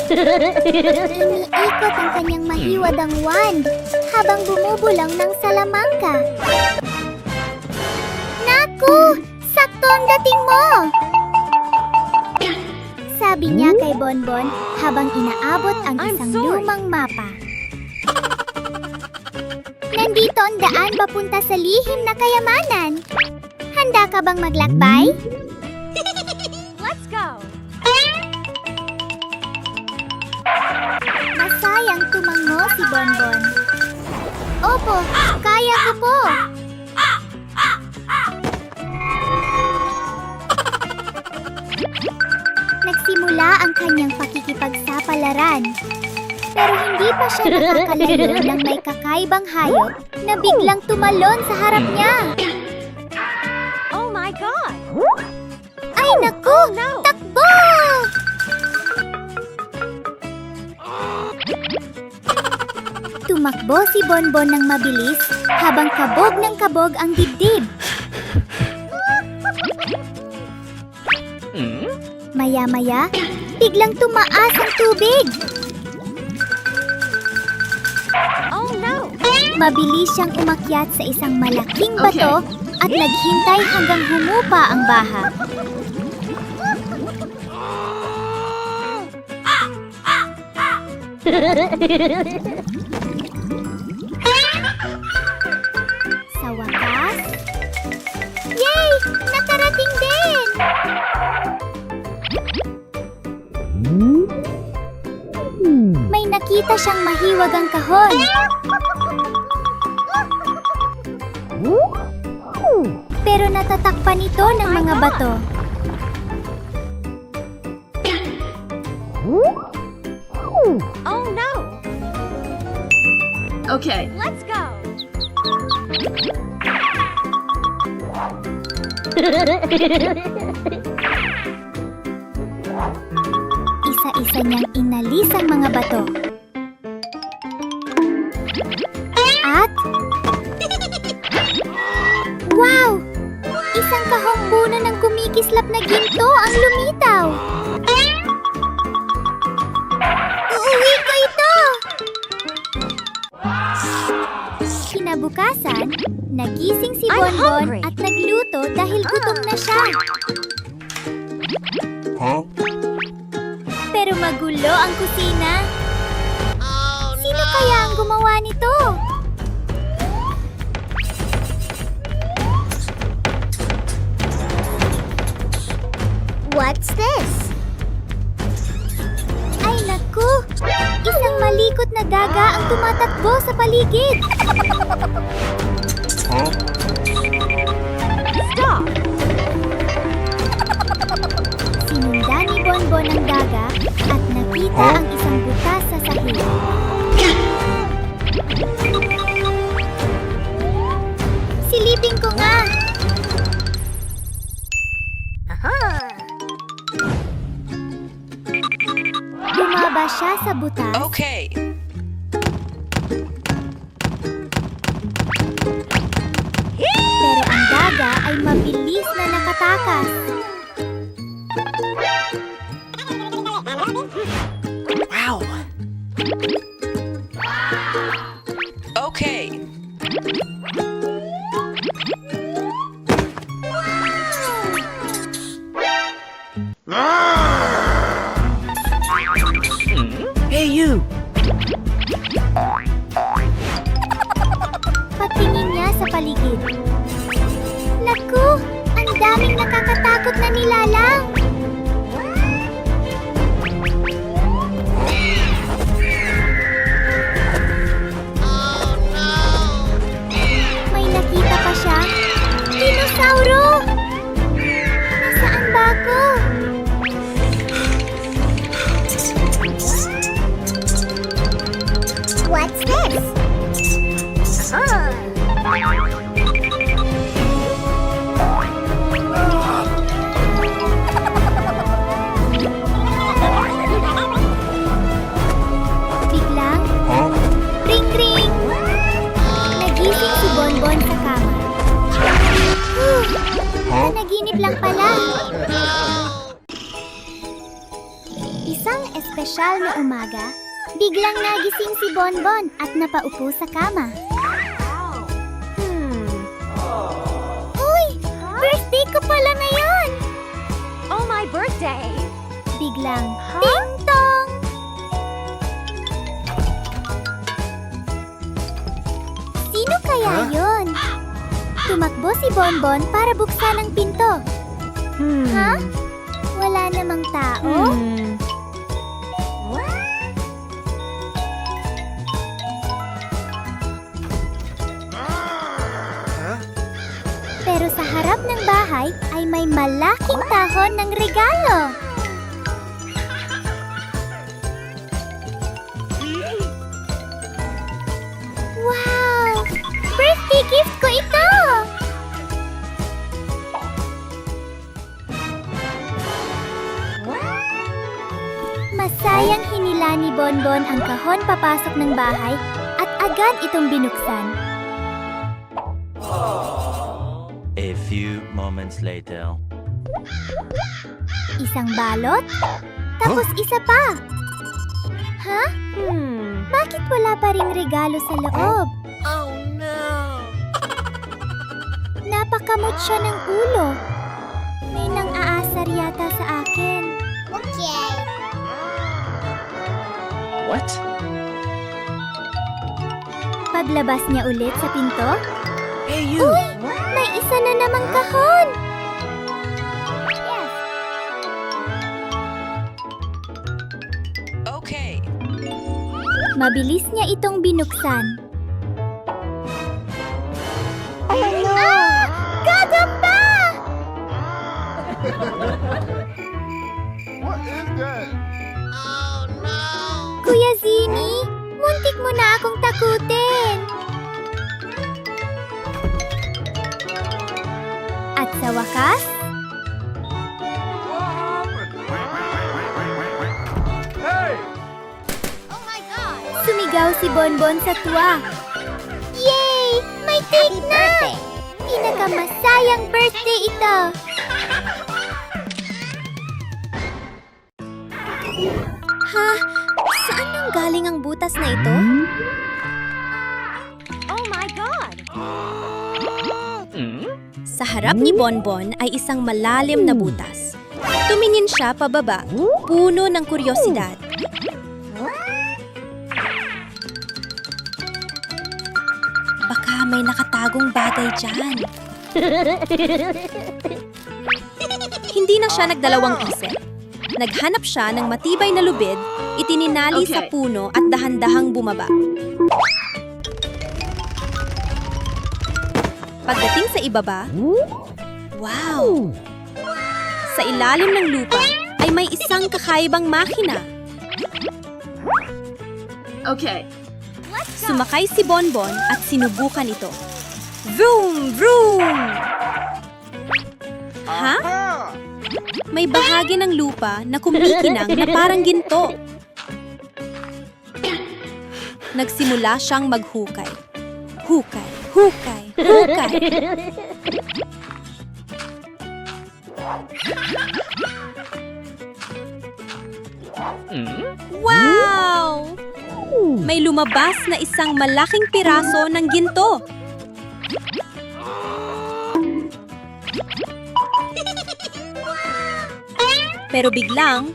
Iniikot ang kanyang mahiwadang wand habang bumubulang ng salamangka. Naku! Sakto ang dating mo! Sabi niya kay Bonbon habang inaabot ang isang lumang mapa. Nandito ang daan papunta sa lihim na kayamanan. Handa ka bang maglakbay? Let's go! Masayang tumango si Bonbon. Opo, kaya ko po. Nagsimula ang kanyang pakikipagsapalaran. Pero hindi pa siya nakakalayo ng may kakaibang hayop na biglang tumalon sa harap niya. Oh my God! Ay naku! Takbo! Tumakbo si Bonbon ng mabilis habang kabog ng kabog ang dibdib. Maya-maya, biglang tumaas ang tubig. Oh no! Mabilis siyang umakyat sa isang malaking bato at naghintay hanggang humupa ang baha. Sa wakas, yay! Nakarating din! May nakita siyang mahiwagang kahon. Pero natatakpan ito ng mga bato. Oh no! Okay. Let's go! Isa-isa niyang inalis ang mga bato. At... Wow! Isang kahong puno ng kumikislap na ginto ang lumitaw. Uuwi ko ito! Kinabukasan, nagising si I'm Bonbon hungry. at nagluto dahil gutom na siya. Huh? Pero magulo ang kusina. Sino kaya ang gumawa nito? What's this? Naku! Isang malikot na daga ang tumatakbo sa paligid! Huh? Sinundan ni Bonbon ang daga at nakita ang isang butas sa sahig. Silipin ko nga! Bumaba siya sa butas. Okay. Pero ang daga ay mabilis na nakatakas. Wow. Okay. Hey, you. Patingin niya sa paligid. Naku! Ang daming nakakatakot na nilalang! May nakita pa siya. Dinosauro! Nasaan ba ako? What's this? Biglang, Huh? ring ring! Nagising si Bonbon sa kama. Huh? Panaginip lang pala. Isang espesyal na umaga, biglang nagising si Bonbon at napaupo sa kama. Uy! Birthday ko pala ngayon! Oh, my birthday! Biglang, ting-tong! Sino kaya yun? Tumakbo si Bonbon para buksan ang pinto. Ha? Wala namang tao? Pero sa harap ng bahay ay may malaking tahon ng regalo. Wow! Birthday gift ko ito! Masayang hinila ni Bonbon ang kahon papasok ng bahay at agad itong binuksan. A few moments later. Isang balot, tapos isa pa. Ha? Bakit wala pa ring regalo sa loob? Oh no. Napakamot siya ng ulo. May nang-aasar yata sa akin. Okay. What? Paglabas niya ulit sa pinto, Hey, you. uy! May isa na namang kahon! Yes. Okay. Mabilis niya itong binuksan. Oh no! Ah! Gagamba! What is that? Kuya Zini, muntik mo na akong takutin. At sa wakas, Hey! sumigaw si Bonbon sa tuwa. Yay! May cake na! Pinakamasayang birthday ito! Ha? Saan nang galing ang butas na ito? Oh, my God! Sa harap ni Bonbon ay isang malalim na butas. Tumingin siya pababa, puno ng kuryosidad. Baka may nakatagong bagay dyan. Hindi na siya nagdalawang isip. Naghanap siya ng matibay na lubid, Itininali Okay. sa puno at dahan-dahang bumaba. Pagdating sa ibaba, wow! Sa ilalim ng lupa ay may isang kakaibang makina. Okay. Sumakay si Bonbon at sinubukan ito. Vroom! Vroom! Ha? May bahagi ng lupa na kumikinang na parang ginto. Nagsimula siyang maghukay. Hukay, hukay, hukay. Wow! May lumabas na isang malaking piraso ng ginto. Pero biglang,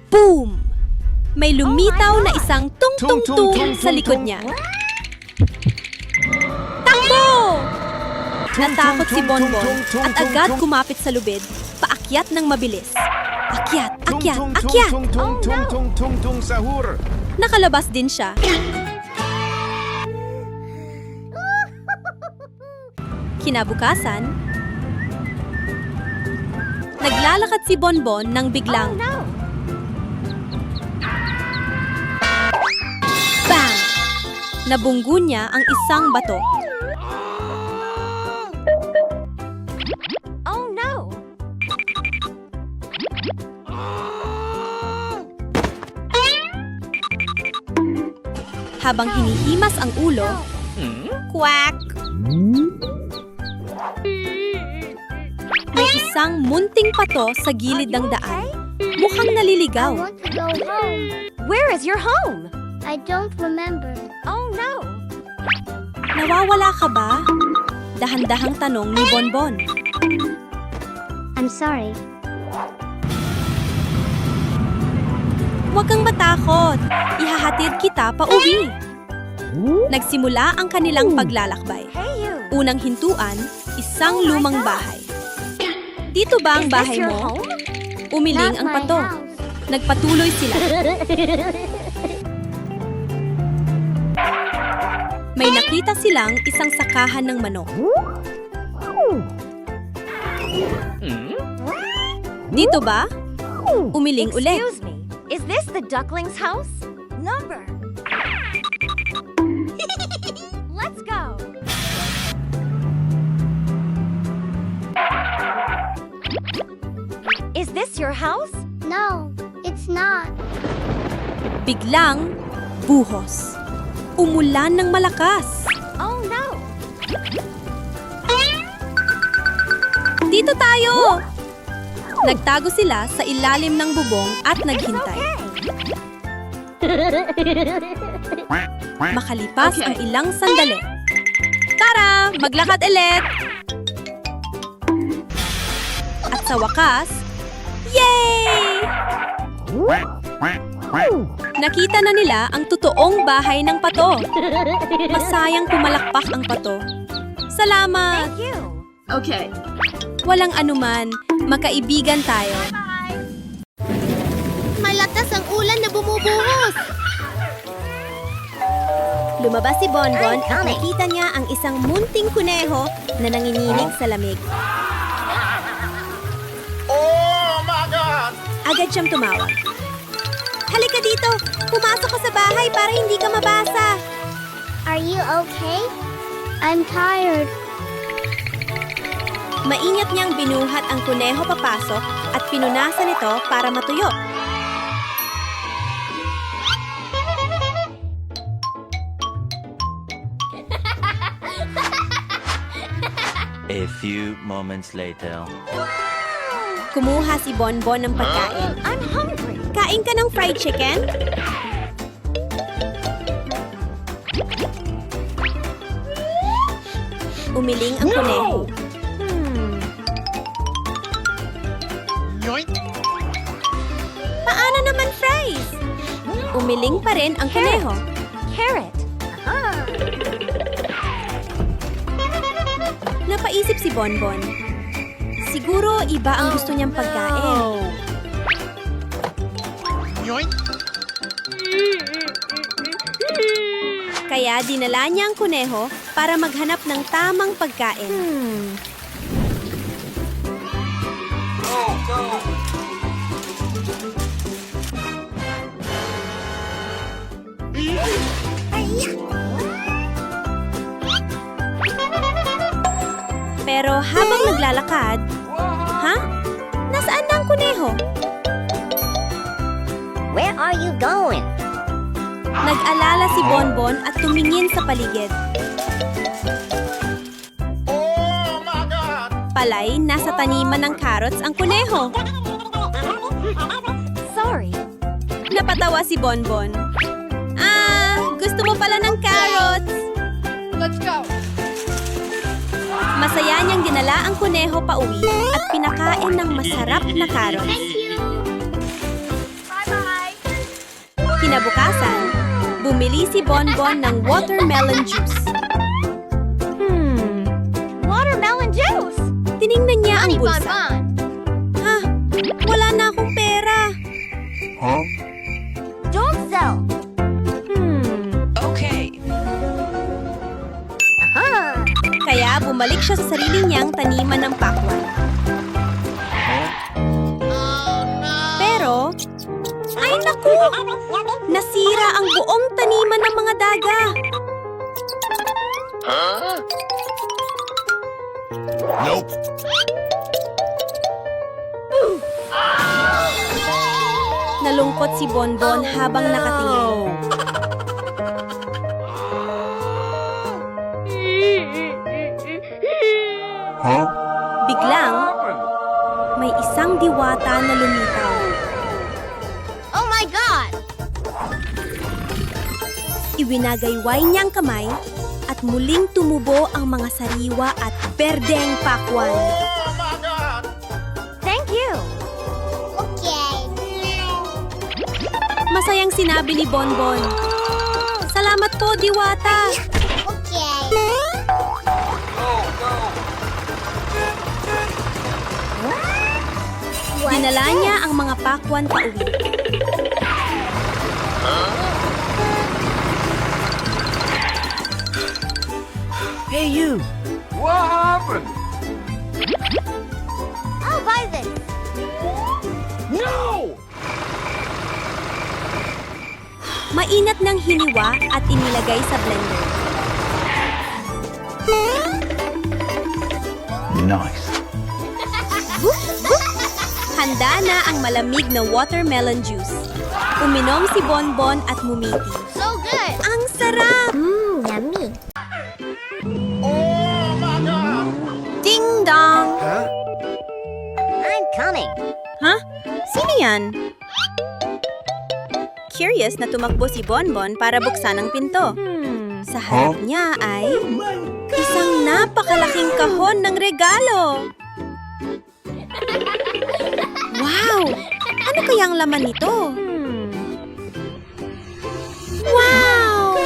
boom! May lumitaw na isang tung-tung-tung sa likod niya. Takbo! Natakot si Bonbon at agad kumapit sa lubid, paakyat ng mabilis. Akyat, akyat, akyat! Tung sahur. Nakalabas din siya. Kinabukasan, naglalakad si Bonbon nang biglang bang! Nabunggo niya ang isang bato. Oh no! Habang hinihimas ang ulo, quack! May isang munting pato sa gilid ng daan. Mukhang I naliligaw. want to go home. Where is your home? I don't remember. Oh no! Nawawala ka ba? Dahan-dahang tanong ni Bonbon. I'm sorry. Huwag kang matakot. Ihahatid kita pa uwi. Nagsimula ang kanilang paglalakbay. Hey you! Unang hintuan, isang lumang bahay. Dito ba ang Is this bahay your mo? home? Umiling Not ang my pato. house. Nagpatuloy sila. May nakita silang isang sakahan ng manok. Dito ba? Umiling ulit. Excuse me, is this the duckling's house? Number. Let's go. Is this your house? No, it's not. Biglang, buhos. Umulan ng malakas. Oh no! Dito tayo! Nagtago sila sa ilalim ng bubong at naghintay. Makalipas Okay. ang ilang sandali. Tara! Maglakad ulit! At sa wakas, yay! Nakita na nila ang totoong bahay ng pato. Masayang pumalakpak ang pato. Salamat! Thank you. Okay. Walang anuman, makaibigan tayo. Malakas ang ulan na bumubuhos. Lumabas si Bonbon at nakita niya ang isang munting kuneho na nanginginig sa lamig. Oh my God! Agad siyang tumawag. Halika dito! Pumasok ka sa bahay para hindi ka mabasa! Are you okay? I'm tired. Maingat niyang binuhat ang kuneho papasok at pinunasan ito para matuyo. A few moments later. Kumuha si Bonbon ng pagkain. I'm hungry. Kain ka ng fried chicken? Umiling ang kuneho. Paano naman fries? Umiling pa rin ang kuneho. Carrot. Napaisip si Bonbon. Siguro iba ang gusto niyang pagkain. Kaya dinala niya ang kuneho para maghanap ng tamang pagkain. Pero habang naglalakad, Nasaan na ang kuneho? Where are you going? Nag-alala si Bonbon at tumingin sa paligid. Oh my God! Palay, nasa taniman ng carrots ang kuneho. Sorry. Napatawa si Bonbon. Gusto mo pala ng carrots? Let's go. Masaya niyang dinala ang kuneho pauwi at pinakain ng masarap na carrots. Bye-bye. Kinabukasan, bumili si Bonbon ng watermelon juice. Watermelon juice! Tiningnan niya ang Honey bulsa. Bonbon. Wala na akong pera. Don't sell. Okay. Kaya bumalik siya sa sarili niyang taniman ng pakwan. Pero, ay naku! Nasira ang buong taniman ng mga daga. Nope. Nalungkot si Bonbon habang nakatingin. Biglang, may isang diwata na lumitaw. Oh my God! Iwinagayway niyang kamay at muling tumubo ang mga sariwa at berdeng pakwan. Oh my God! Thank you. Okay. Masayang sinabi ni Bonbon. Salamat po, diwata! Okay. Dinala niya ang mga pakwan pauwi. Hey, you. What happened? I'll buy this. No! Mainat ng hiniwa at inilagay sa blender. Nice. Handa na ang malamig na watermelon juice. Uminom si Bonbon at mumiti. So good. Ang sarap! Yummy. Oh my God! Ding dong! I'm coming. Sino yan? Curious na tumakbo si Bonbon para buksan ang pinto. Sa harap niya ay isang napakalaking kahon ng regalo. Wow! Ano kayang laman nito? Wow!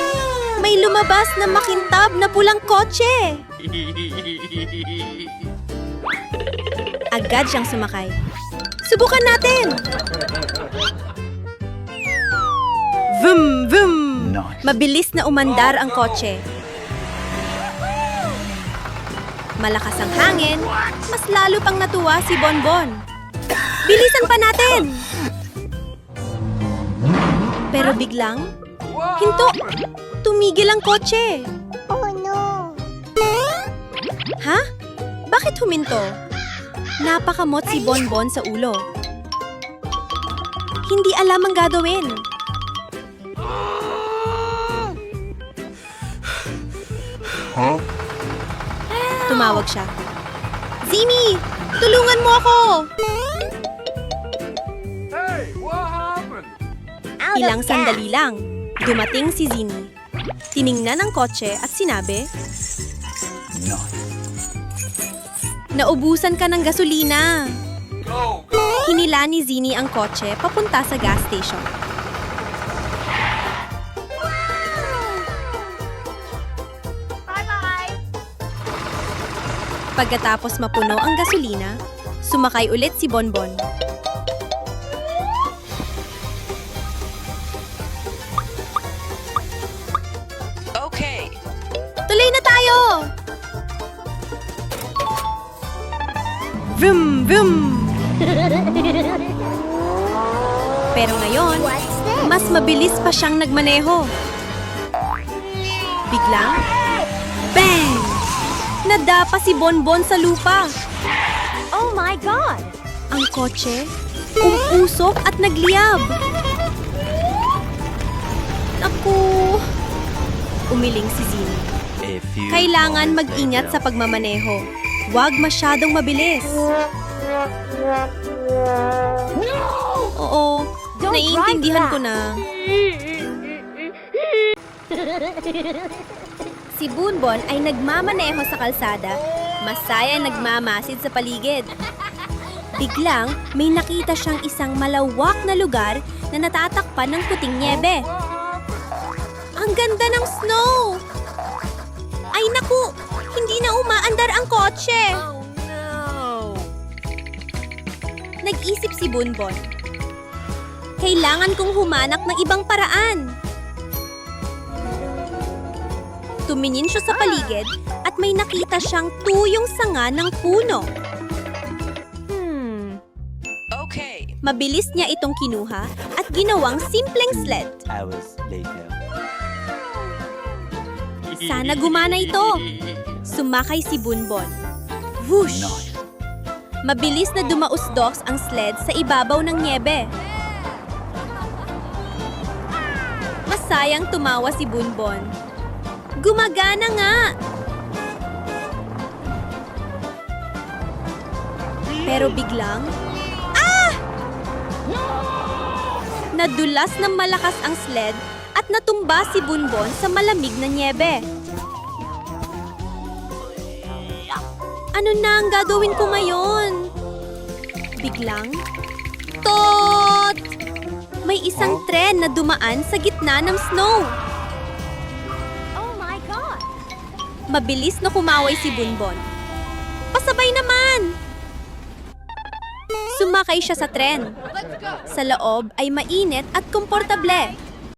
May lumabas na makintab na pulang kotse. Agad siyang sumakay. Subukan natin! Vroom, vroom! Nice. Mabilis na umandar ang kotse. Malakas ang hangin, mas lalo pang natuwa si Bonbon. Bilisan pa natin! Pero biglang, hinto! Tumigil ang kotse! Oh no. Ha? Bakit huminto? Napakamot si Bonbon sa ulo. Hindi alam ang gagawin. Tumawag siya. Zini! Tulungan mo ako! Hey, what happened? Out Ilang of gas. sandali lang, dumating si Zini. Tiningnan ang kotse at sinabi, Nice. naubusan ka ng gasolina. Hinila ni Zini ang kotse papunta sa gas station. Bye-bye. Pagkatapos mapuno ang gasolina, sumakay ulit si Bonbon. tayo! Vroom, vroom! Pero ngayon, mas mabilis pa siyang nagmaneho. Biglang, bang! Nadapa si Bonbon sa lupa. Oh my God! Ang kotse, umusok at nagliyab. Naku! Umiling si Zini. A few Kailangan moments mag-ingat sa later. pagmamaneho. Huwag masyadong mabilis. Oo, Don't naiintindihan drive ko na. Si Bunbon ay nagmamaneho sa kalsada. Masaya nagmamasid sa paligid. Biglang, may nakita siyang isang malawak na lugar na natatakpan ng puting niebe. Ang ganda ng snow! Ay naku! Hindi na umaandar ang kotse! Nag-isip si Bunbon. Kailangan kong humanap ng ibang paraan. Tumingin siya sa paligid at may nakita siyang tuyong sanga ng puno. Okay. Mabilis niya itong kinuha at ginawang simpleng sled. Hours later. Sana gumana ito. Sumakay si Bunbon. Whoosh! Nice. Mabilis na dumausdos ang sled sa ibabaw ng niebe. Masayang tumawa si Bunbon. Gumagana nga! Pero biglang, nadulas ng malakas ang sled at natumba si Bunbon sa malamig na niebe. Ano na ang gagawin ko ngayon? Biglang, tot! May isang tren na dumaan sa gitna ng snow. Oh my God! Mabilis na kumaway si Bunbon. Pasabay naman! Sumakay siya sa tren. Let's go. Sa loob ay mainit at komportable.